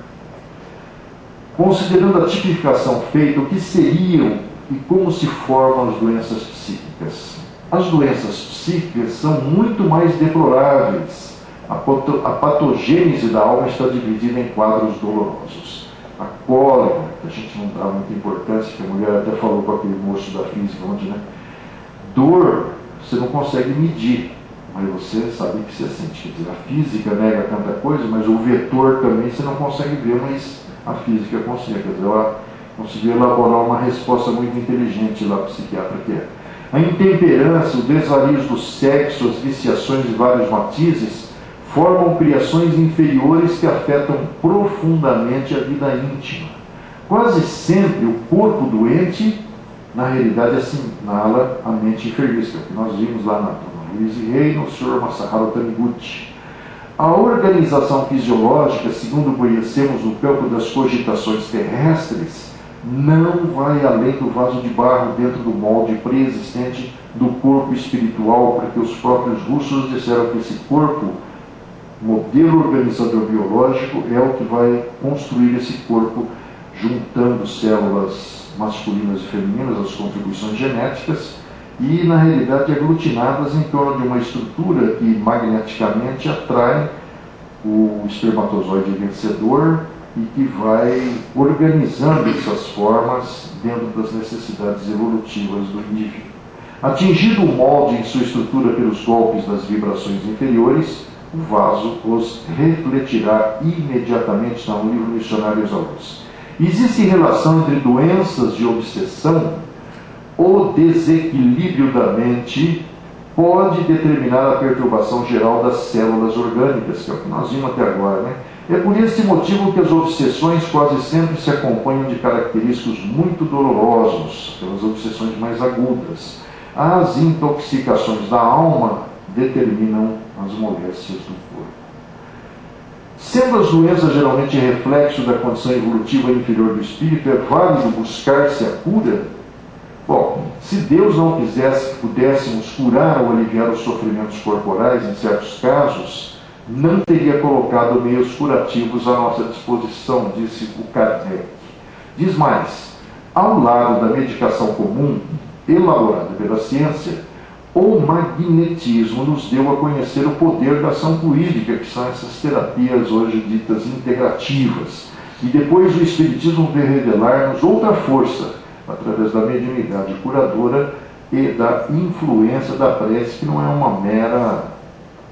Considerando a tipificação feita, o que seriam e como se formam as doenças psíquicas? As doenças psíquicas são muito mais deploráveis. A patogênese da alma está dividida em quadros dolorosos. A cólera, que a gente não dá muita importância, que a mulher até falou com aquele moço da física ontem, né? Dor, você não consegue medir, mas você sabe que você sente. Quer dizer, a física nega tanta coisa, mas o vetor também você não consegue ver, mas a física consegue. Quer dizer, ela conseguiu elaborar uma resposta muito inteligente lá, psiquiatra que é. A intemperança, os desvarios do sexo, as viciações de vários matizes, formam criações inferiores que afetam profundamente a vida íntima. Quase sempre o corpo doente, na realidade, assinala a mente enfermiça, que nós vimos lá na Louise Hay, no Sr. Masaharu Taniguchi. A organização fisiológica, segundo conhecemos no campo das cogitações terrestres, não vai além do vaso de barro dentro do molde pré-existente do corpo espiritual, porque os próprios russos disseram que esse corpo, modelo organizador biológico, é o que vai construir esse corpo, juntando células masculinas e femininas, as contribuições genéticas, e na realidade aglutinadas em torno de uma estrutura que magneticamente atrai o espermatozoide vencedor e que vai organizando essas formas dentro das necessidades evolutivas do indivíduo. Atingido o molde em sua estrutura pelos golpes das vibrações inferiores, o vaso os refletirá imediatamente, está no livro Missionários à Luz. Existe relação entre doenças de obsessão? O desequilíbrio da mente pode determinar a perturbação geral das células orgânicas, que é o que nós vimos até agora, né? É por esse motivo que as obsessões quase sempre se acompanham de característicos muito dolorosos, pelas obsessões mais agudas. As intoxicações da alma determinam as moléstias do corpo. Sendo as doenças geralmente reflexo da condição evolutiva inferior do espírito, é válido buscar-se a cura? Bom, se Deus não quisesse que pudéssemos curar ou aliviar os sofrimentos corporais, em certos casos, não teria colocado meios curativos à nossa disposição, disse o Kardec. Diz mais, ao lado da medicação comum, elaborada pela ciência, O magnetismo nos deu a conhecer o poder da ação fluídica, que são essas terapias hoje ditas integrativas. E depois o Espiritismo veio revelar-nos outra força, através da mediunidade curadora e da influência da prece, que não é uma mera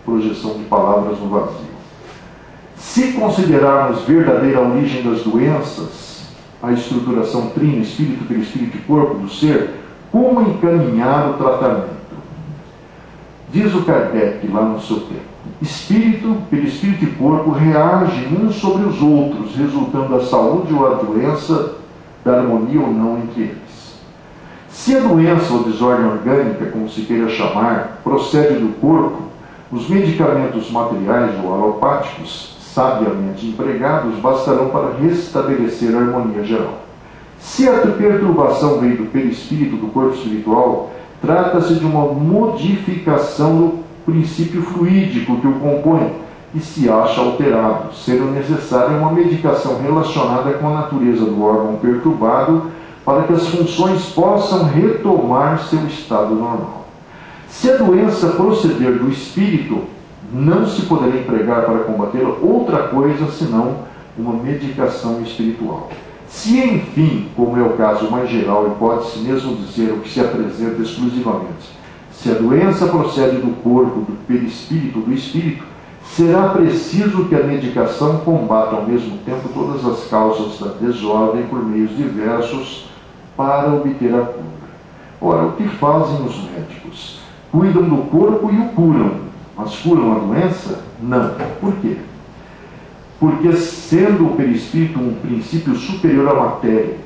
projeção de palavras no vazio. Se considerarmos verdadeira origem das doenças, a estruturação trina, espírito, perispírito e corpo do ser, como encaminhar o tratamento? Diz o Kardec lá no seu tempo: espírito, perispírito e corpo reagem uns sobre os outros, resultando a saúde ou a doença da harmonia ou não entre eles. Se a doença ou desordem orgânica, como se queira chamar, procede do corpo, os medicamentos materiais ou alopáticos, sabiamente empregados, bastarão para restabelecer a harmonia geral. Se a perturbação veio do perispírito do corpo espiritual, trata-se de uma modificação do princípio fluídico que o compõe e se acha alterado, sendo necessária uma medicação relacionada com a natureza do órgão perturbado para que as funções possam retomar seu estado normal. Se a doença proceder do espírito, não se poderá empregar para combatê-la outra coisa senão uma medicação espiritual. Se, enfim, como é o caso mais geral, e pode-se mesmo dizer o que se apresenta exclusivamente, se a doença procede do corpo, do perispírito, do espírito, será preciso que a medicação combata ao mesmo tempo todas as causas da desordem por meios diversos para obter a cura. Ora, o que fazem os médicos? Cuidam do corpo e o curam, mas curam a doença? Não. Por quê? Porque, sendo o perispírito um princípio superior à matéria,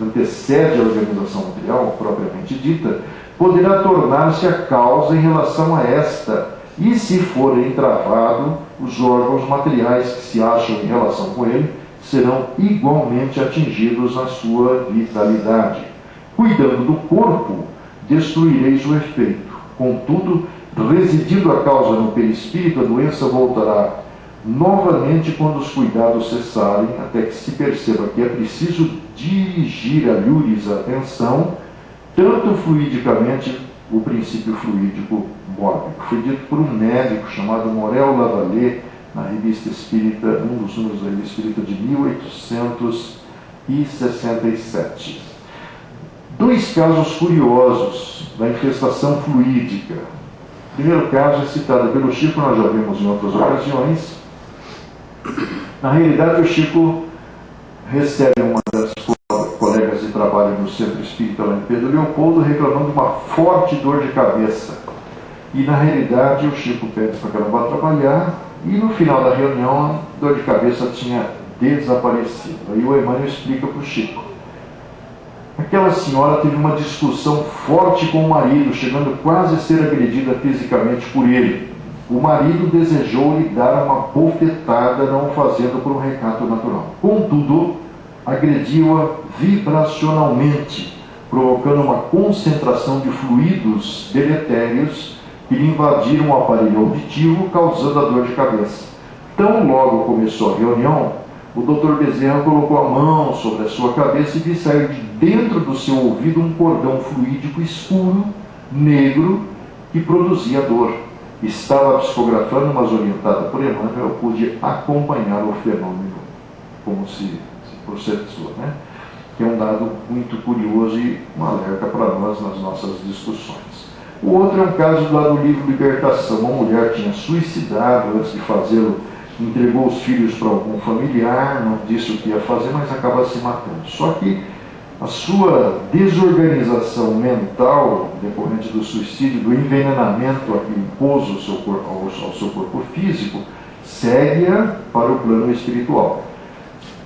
antecede a organização material, propriamente dita, poderá tornar-se a causa em relação a esta, e se for entravado, os órgãos materiais que se acham em relação com ele serão igualmente atingidos na sua vitalidade. Cuidando do corpo, destruireis o efeito. Contudo, residindo a causa no perispírito, a doença voltará novamente quando os cuidados cessarem, até que se perceba que é preciso dirigir a lures a atenção, tanto fluidicamente, o princípio fluídico mórbido. Foi dito por um médico chamado Morel Lavallée, na Revista Espírita, um dos números da Revista Espírita de 1867. Dois casos curiosos da infestação fluídica. O primeiro caso é citado pelo Chico, nós já vimos em outras ocasiões. Na realidade, o Chico recebe uma das colegas de trabalho no Centro Espírita lá em Pedro Leopoldo reclamando de uma forte dor de cabeça. E na realidade o Chico pede para que ela vá trabalhar e no final da reunião a dor de cabeça tinha desaparecido. Aí o Emmanuel explica para o Chico. Aquela senhora teve uma discussão forte com o marido, chegando quase a ser agredida fisicamente por ele. O marido desejou lhe dar uma bofetada, não o fazendo por um recato natural. Contudo, agrediu-a vibracionalmente, provocando uma concentração de fluidos deletérios que lhe invadiram o aparelho auditivo, causando a dor de cabeça. Tão logo começou a reunião, o Dr. Bezerra colocou a mão sobre a sua cabeça e viu sair de dentro do seu ouvido um cordão fluídico escuro, negro, que produzia dor. Estava psicografando, mas orientada por Emmanuel, eu pude acompanhar o fenômeno como se processou, né? Que é um dado muito curioso e um alerta para nós nas nossas discussões. O outro é um caso lá do livro Libertação. Uma mulher tinha suicidado antes de fazê-lo, entregou os filhos para algum familiar, não disse o que ia fazer, mas acaba se matando. Só que a sua desorganização mental, decorrente do suicídio, do envenenamento a que impôs ao seu corpo físico, segue-a para o plano espiritual.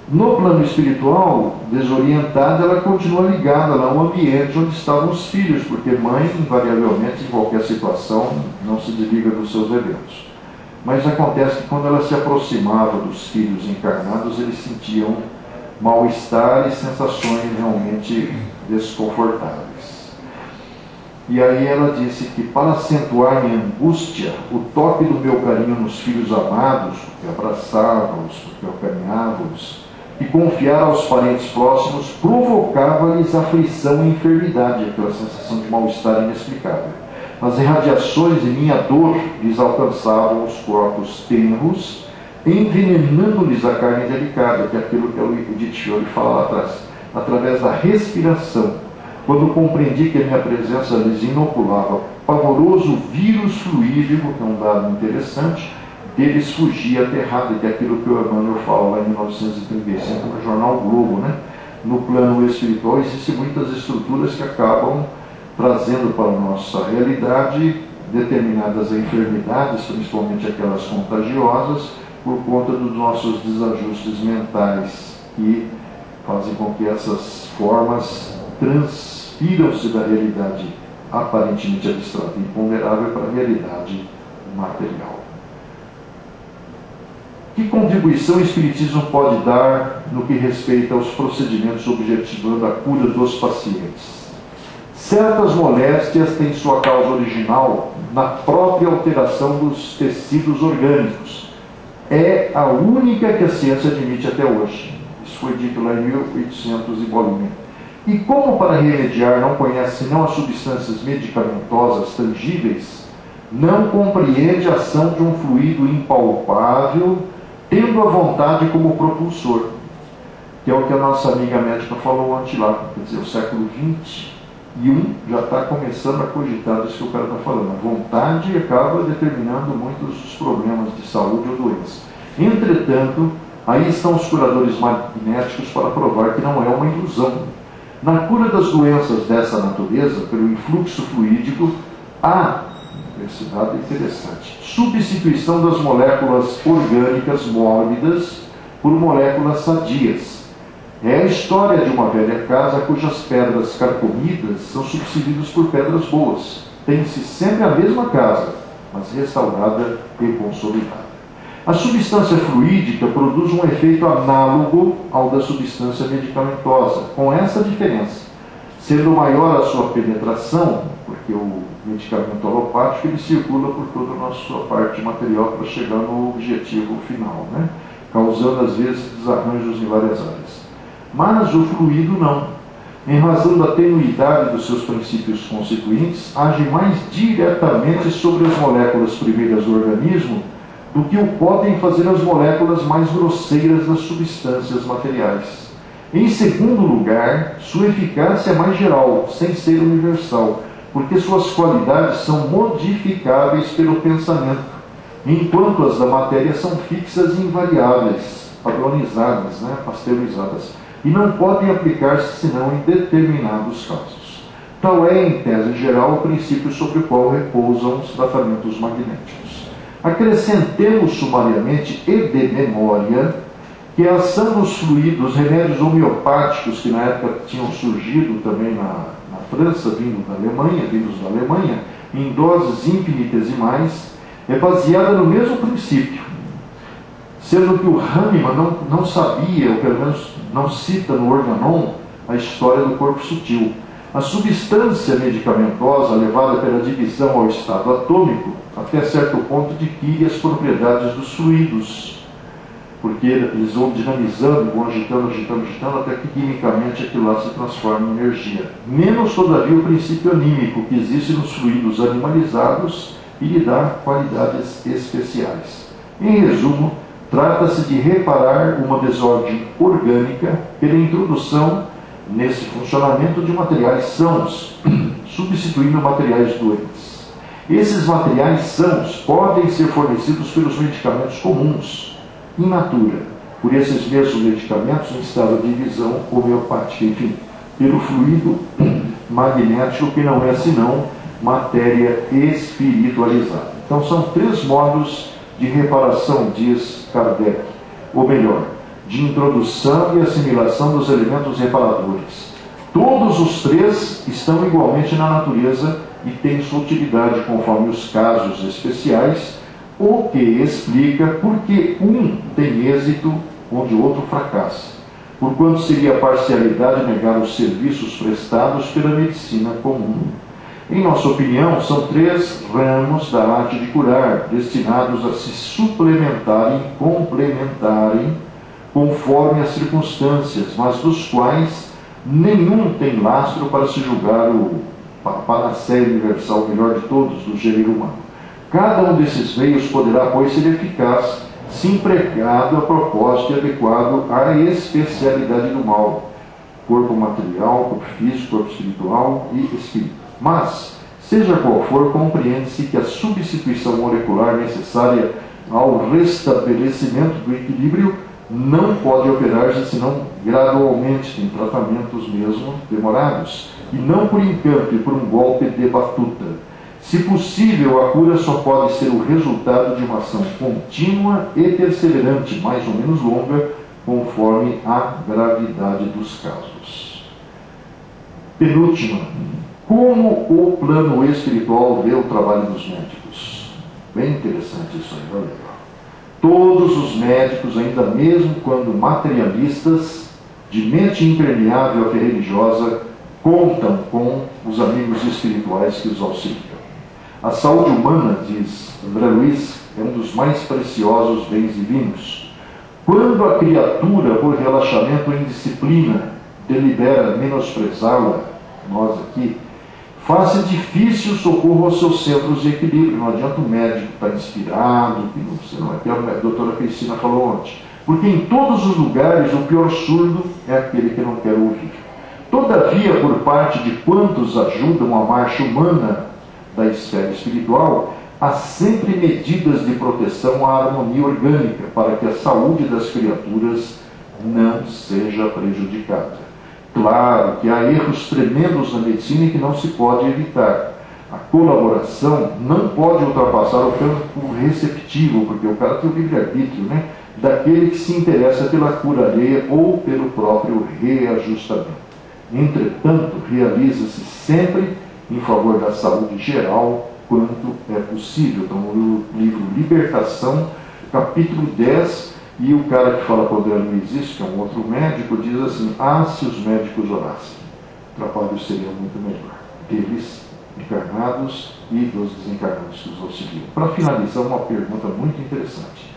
No plano espiritual, desorientada, ela continua ligada lá ao ambiente onde estavam os filhos, porque mãe, invariavelmente, em qualquer situação, não se desliga dos seus eventos. Mas acontece que quando ela se aproximava dos filhos encarnados, eles sentiam mal-estar e sensações realmente desconfortáveis. E aí ela disse que, para acentuar minha angústia, o toque do meu carinho nos filhos amados, porque abraçava-os, porque acarinhava-os, e confiar aos parentes próximos provocava-lhes aflição e enfermidade, aquela sensação de mal-estar inexplicável. As irradiações de minha dor lhes alcançavam os corpos tenros, envenenando-lhes a carne delicada, que é aquilo que o Edith Fiore fala lá atrás, através da respiração. Quando compreendi que a minha presença lhes inoculava pavoroso vírus fluídico, que é um dado interessante, deles fugia aterrado, que é aquilo que o Emmanuel fala lá em 1935 no jornal Globo, né? No plano espiritual existem muitas estruturas que acabam trazendo para a nossa realidade determinadas enfermidades, principalmente aquelas contagiosas, por conta dos nossos desajustes mentais, que fazem com que essas formas transfiram-se da realidade aparentemente abstrata e imponderável para a realidade material. Que contribuição o Espiritismo pode dar no que respeita aos procedimentos objetivando a cura dos pacientes? Certas moléstias têm sua causa original na própria alteração dos tecidos orgânicos. É a única que a ciência admite até hoje. Isso foi dito lá em 1800 e bolinha. E como para remediar não conhece senão as substâncias medicamentosas tangíveis, não compreende a ação de um fluido impalpável, tendo a vontade como propulsor, que é o que a nossa amiga médica falou antes lá, quer dizer, o século XXI já está começando a cogitar isso que o cara está falando. A vontade acaba determinando muitos dos problemas de saúde ou doença. Entretanto, aí estão os curadores magnéticos para provar que não é uma ilusão. Na cura das doenças dessa natureza, pelo influxo fluídico, há, esse dado é interessante, substituição das moléculas orgânicas mórbidas por moléculas sadias. É a história de uma velha casa cujas pedras carcomidas são substituídas por pedras boas. Tem-se sempre a mesma casa, mas restaurada e consolidada. A substância fluídica produz um efeito análogo ao da substância medicamentosa, com essa diferença. Sendo maior a sua penetração, porque o medicamento alopático ele circula por toda a nossa parte material para chegar no objetivo final, né? Causando às vezes desarranjos em várias áreas. Mas o fluido não. Em razão da tenuidade dos seus princípios constituintes, age mais diretamente sobre as moléculas primeiras do organismo do que o podem fazer as moléculas mais grosseiras das substâncias materiais. Em segundo lugar, sua eficácia é mais geral, sem ser universal, porque suas qualidades são modificáveis pelo pensamento, enquanto as da matéria são fixas e invariáveis, padronizadas, pasteurizadas, e não podem aplicar-se senão em determinados casos. Tal é, em tese geral, o princípio sobre o qual repousam os tratamentos magnéticos. Acrescentemos sumariamente e de memória que a ação dos fluidos, remédios homeopáticos que na época tinham surgido também na França, vindos da Alemanha, em doses infinitesimais, é baseada no mesmo princípio, sendo que o Hahnemann não sabia, ou pelo menos não cita no Organon, a história do corpo sutil. A substância medicamentosa, levada pela divisão ao estado atômico, até certo ponto adquire as propriedades dos fluidos, porque eles vão dinamizando, vão agitando, até que quimicamente aquilo lá se transforma em energia. Menos, todavia, o princípio anímico que existe nos fluidos animalizados e lhe dá qualidades especiais. Em resumo, trata-se de reparar uma desordem orgânica pela introdução nesse funcionamento de materiais sãos, substituindo materiais doentes. Esses materiais sãos podem ser fornecidos pelos medicamentos comuns, in natura, por esses mesmos medicamentos em estado de divisão homeopática, enfim, pelo fluido magnético que não é senão matéria espiritualizada. Então são 3 modos de reparação, diz Kardec, ou melhor, de introdução e assimilação dos elementos reparadores. Todos os 3 estão igualmente na natureza e têm sua utilidade conforme os casos especiais, o que explica por que um tem êxito onde o outro fracassa, porquanto seria parcialidade negar os serviços prestados pela medicina comum. Em nossa opinião, são 3 ramos da arte de curar, destinados a se suplementarem, complementarem conforme as circunstâncias, mas dos quais nenhum tem lastro para se julgar o panaceia universal, melhor de todos, do gênero humano. Cada um desses meios poderá, pois, ser eficaz se empregado a propósito e adequado à especialidade do mal, corpo material, corpo físico, corpo espiritual e espírito. Mas, seja qual for, compreende-se que a substituição molecular necessária ao restabelecimento do equilíbrio não pode operar-se senão gradualmente, em tratamentos mesmo demorados, e não por encanto e por um golpe de batuta. Se possível, a cura só pode ser o resultado de uma ação contínua e perseverante, mais ou menos longa, conforme a gravidade dos casos. Penúltima. Como o plano espiritual vê o trabalho dos médicos? Bem interessante isso aí, olha legal. Todos os médicos, ainda mesmo quando materialistas, de mente impermeável à fé religiosa, contam com os amigos espirituais que os auxiliam. A saúde humana, diz André Luiz, é um dos mais preciosos bens divinos. Quando a criatura, por relaxamento ou indisciplina, delibera menosprezá-la, nós aqui, faz difícil o socorro aos seus centros de equilíbrio. Não adianta o médico estar inspirado, que não é que a doutora Cristina falou ontem. Porque em todos os lugares o pior surdo é aquele que não quer ouvir. Todavia, por parte de quantos ajudam a marcha humana da esfera espiritual, há sempre medidas de proteção à harmonia orgânica para que a saúde das criaturas não seja prejudicada. Claro que há erros tremendos na medicina que não se pode evitar. A colaboração não pode ultrapassar o campo receptivo, porque o cara tem o livre-arbítrio, né? Daquele que se interessa pela cura alheia ou pelo próprio reajustamento. Entretanto, realiza-se sempre em favor da saúde geral, quanto é possível. Então, o livro Libertação, capítulo 10, e o cara que fala para o André Luiz isso, que é um outro médico, diz assim: se os médicos orassem, o trabalho seria muito melhor, deles encarnados e dos desencarnados que os auxiliam. Para finalizar, uma pergunta muito interessante.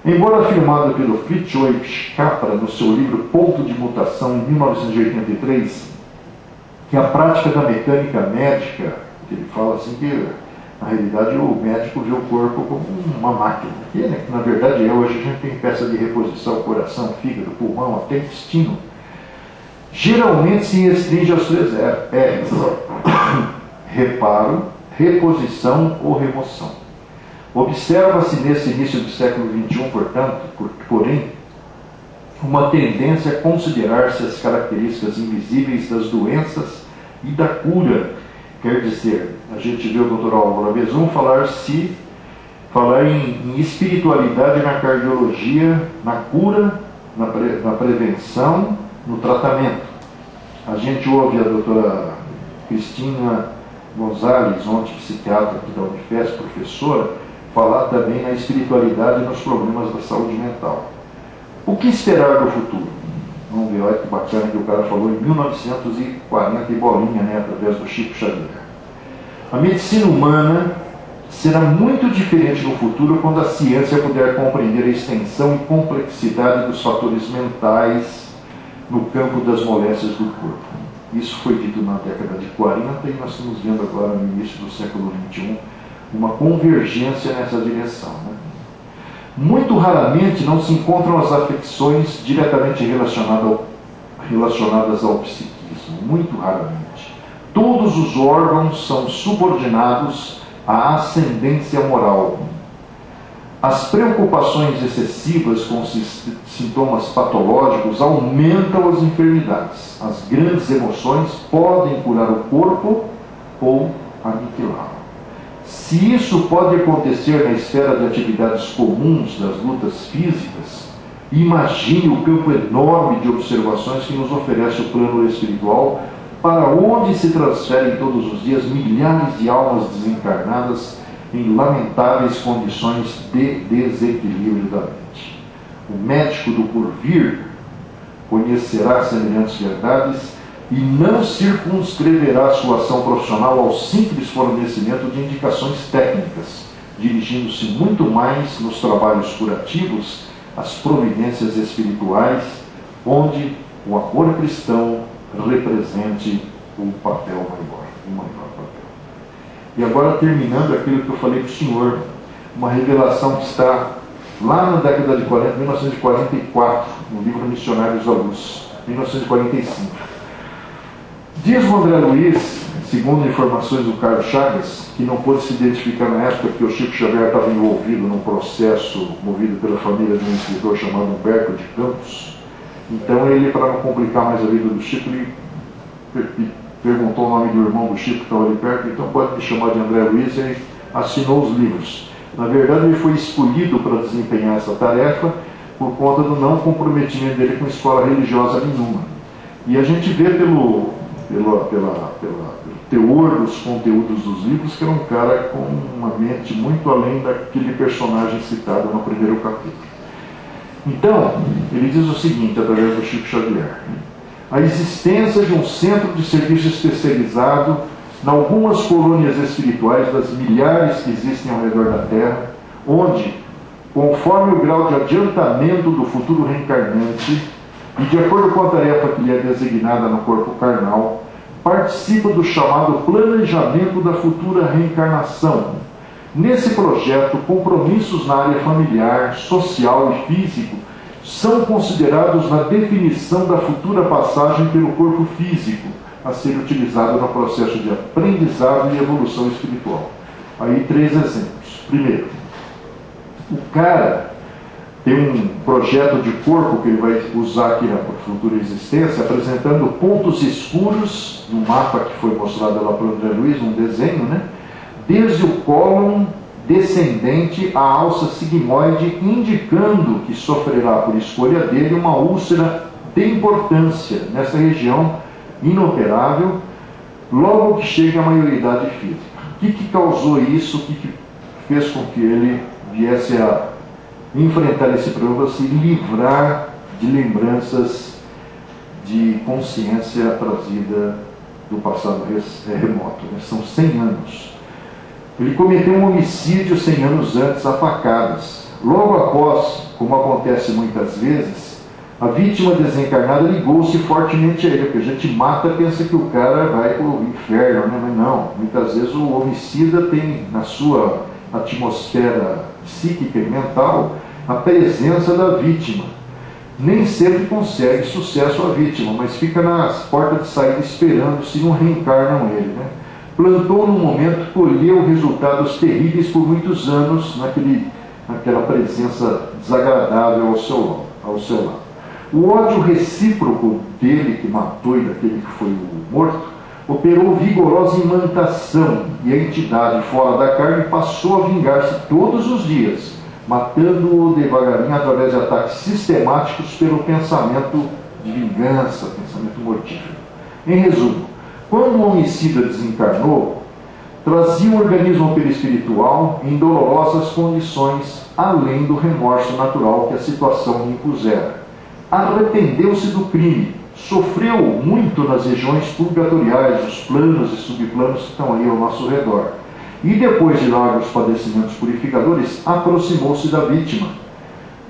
Embora afirmado pelo Fritjof Capra no seu livro Ponto de Mutação, em 1983, que a prática da mecânica médica, ele fala assim que, na realidade, o médico vê o corpo como uma máquina. E, né, na verdade, hoje a gente tem peça de reposição, coração, fígado, pulmão, até intestino. Geralmente se restringe aos 3 R's. Reparo, reposição ou remoção. Observa-se nesse início do século XXI, portanto, porém, uma tendência a considerar-se as características invisíveis das doenças e da cura. Quer dizer, a gente vê o Dr. Álvaro Bezum falar em espiritualidade na cardiologia, na cura, na prevenção, no tratamento. A gente ouve a doutora Cristina Gonzalez, ontem psiquiatra aqui da Unifesp, professora, falar também na espiritualidade e nos problemas da saúde mental. O que esperar do futuro? Vamos ver, olha que bacana que o cara falou em 1940 e bolinha, né, através do Chico Xavier. A medicina humana será muito diferente no futuro quando a ciência puder compreender a extensão e complexidade dos fatores mentais no campo das moléstias do corpo. Isso foi dito na década de 40 e nós estamos vendo agora no início do século XXI uma convergência nessa direção, né? Muito raramente não se encontram as afecções diretamente relacionadas ao psiquismo, muito raramente. Todos os órgãos são subordinados à ascendência moral. As preocupações excessivas com sintomas patológicos aumentam as enfermidades. As grandes emoções podem curar o corpo ou aniquilá-lo. Se isso pode acontecer na esfera de atividades comuns das lutas físicas, imagine o campo enorme de observações que nos oferece o plano espiritual, para onde se transferem todos os dias milhares de almas desencarnadas em lamentáveis condições de desequilíbrio da mente. O médico do porvir conhecerá semelhantes verdades e não circunscreverá sua ação profissional ao simples fornecimento de indicações técnicas, dirigindo-se muito mais nos trabalhos curativos as providências espirituais, onde o amor cristão represente o papel maior, o maior papel. E agora, terminando aquilo que eu falei para o senhor, uma revelação que está lá na década de 40, 1944, no livro Missionários da Luz, 1945. Diz o André Luiz, segundo informações do Carlos Chagas, que não pôde se identificar na época porque o Chico Xavier estava envolvido num processo movido pela família de um escritor chamado Humberto de Campos. Então ele, para não complicar mais a vida do Chico, ele perguntou o nome do irmão do Chico que estava ali perto, então pode me chamar de André Luiz, e assinou os livros. Na verdade, ele foi escolhido para desempenhar essa tarefa por conta do não comprometimento dele com escola religiosa nenhuma. E a gente vê pelo teor dos conteúdos dos livros que era um cara com uma mente muito além daquele personagem citado no primeiro capítulo. Então, ele diz o seguinte, através do Chico Xavier: a existência de um centro de serviço especializado em algumas colônias espirituais das milhares que existem ao redor da Terra, onde, conforme o grau de adiantamento do futuro reencarnante e de acordo com a tarefa que lhe é designada no corpo carnal, participa do chamado planejamento da futura reencarnação. Nesse projeto, compromissos na área familiar, social e físico são considerados na definição da futura passagem pelo corpo físico, a ser utilizado no processo de aprendizado e evolução espiritual. Aí 3 exemplos. Primeiro, o cara tem um projeto de corpo que ele vai usar aqui na futura existência, apresentando pontos escuros no mapa que foi mostrado lá pelo André Luiz, um desenho, né? Desde o cólon descendente à alça sigmoide, indicando que sofrerá por escolha dele uma úlcera de importância nessa região inoperável, logo que chegue à maioridade física. O que causou isso? O que fez com que ele viesse a enfrentar esse problema, se livrar de lembranças de consciência trazida do passado remoto? São 100 anos. Ele cometeu um homicídio 100 anos antes, a facadas. Logo após, como acontece muitas vezes, a vítima desencarnada ligou-se fortemente a ele, porque a gente mata e pensa que o cara vai para o inferno, né? Mas não, muitas vezes o homicida tem na sua atmosfera psíquica e mental a presença da vítima. Nem sempre consegue sucesso a vítima, mas fica nas portas de saída esperando se não reencarnam ele, né? Plantou no momento, colheu resultados terríveis por muitos anos naquela presença desagradável ao seu lado. O ódio recíproco dele que matou e daquele que foi o morto operou vigorosa imantação, e a entidade fora da carne passou a vingar-se todos os dias, matando-o devagarinho através de ataques sistemáticos pelo pensamento de vingança, pensamento mortífero. Em resumo, quando o homicida desencarnou, trazia o organismo perispiritual em dolorosas condições, além do remorso natural que a situação lhe impusera. Arrependeu-se do crime, sofreu muito nas regiões purgatoriais, os planos e subplanos que estão aí ao nosso redor. E depois de largos padecimentos purificadores, aproximou-se da vítima,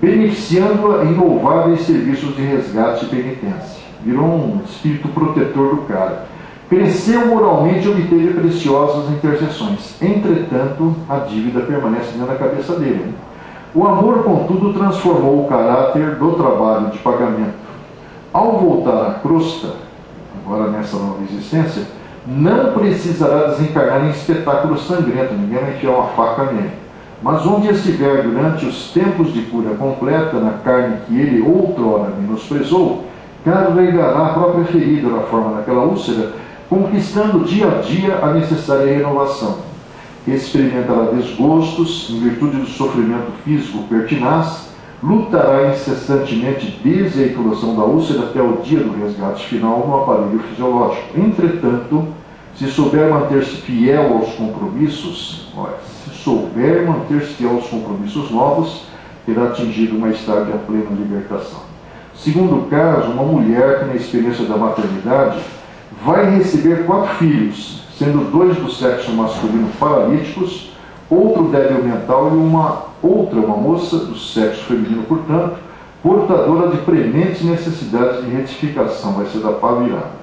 beneficiando-a em louváveis serviços de resgate e penitência. Virou um espírito protetor do cara. Cresceu moralmente e obteve preciosas intercessões. Entretanto, a dívida permanece dentro da cabeça dele, né? O amor, contudo, transformou o caráter do trabalho de pagamento. Ao voltar à crosta, agora nessa nova existência, não precisará desencarnar em espetáculo sangrento, ninguém vai enfiar uma faca nele. Mas onde estiver durante os tempos de cura completa, na carne que ele outrora menosprezou, carregará a própria ferida na forma daquela úlcera, conquistando dia a dia a necessária renovação. Experimentará desgostos em virtude do sofrimento físico pertinaz, lutará incessantemente desde a eclosão da úlcera até o dia do resgate final no aparelho fisiológico. Entretanto, se souber manter-se fiel aos compromissos, novos, terá atingido mais tarde a plena libertação. Segundo caso, uma mulher que na experiência da maternidade vai receber 4 filhos, sendo 2 do sexo masculino paralíticos, outro débil mental e uma outra, uma moça do sexo feminino, portanto, portadora de prementes necessidades de retificação, vai ser da pá virada.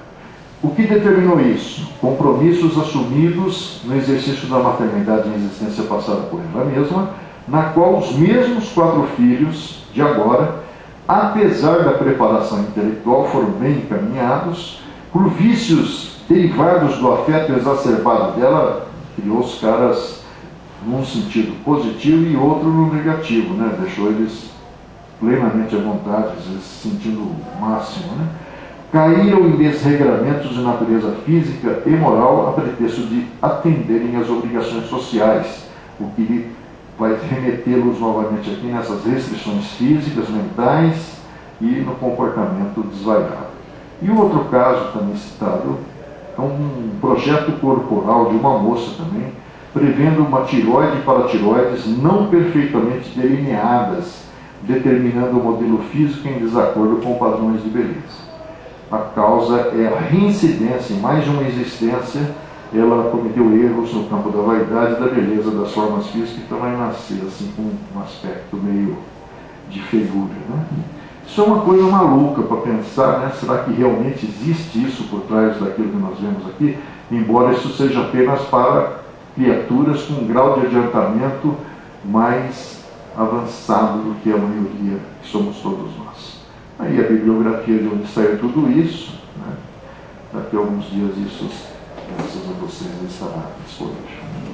O que determinou isso? Compromissos assumidos no exercício da maternidade em existência passada por ela mesma, na qual os mesmos 4 filhos de agora, apesar da preparação intelectual, foram bem encaminhados, por vícios derivados do afeto exacerbado dela, criou os caras num sentido positivo e outro no negativo, né? Deixou eles plenamente à vontade, eles se sentindo o máximo, né? Caíram em desregramentos de natureza física e moral a pretexto de atenderem às obrigações sociais, o que vai remetê-los novamente aqui nessas restrições físicas, mentais e no comportamento desvairado. E o outro caso também citado é um projeto corporal de uma moça também, prevendo uma tireoide e paratireoides não perfeitamente delineadas, determinando o modelo físico em desacordo com padrões de beleza. A causa é a reincidência em mais de uma existência. Ela cometeu erros no campo da vaidade e da beleza das formas físicas, então vai nascer assim com um aspecto meio de feiura, né? Isso é uma coisa maluca para pensar, né? Será que realmente existe isso por trás daquilo que nós vemos aqui? Embora isso seja apenas para criaturas com um grau de adiantamento mais avançado do que a maioria, que somos todos nós. Aí a bibliografia de onde saiu tudo isso, né? Daqui a alguns dias isso, graças a vocês, estará disponível.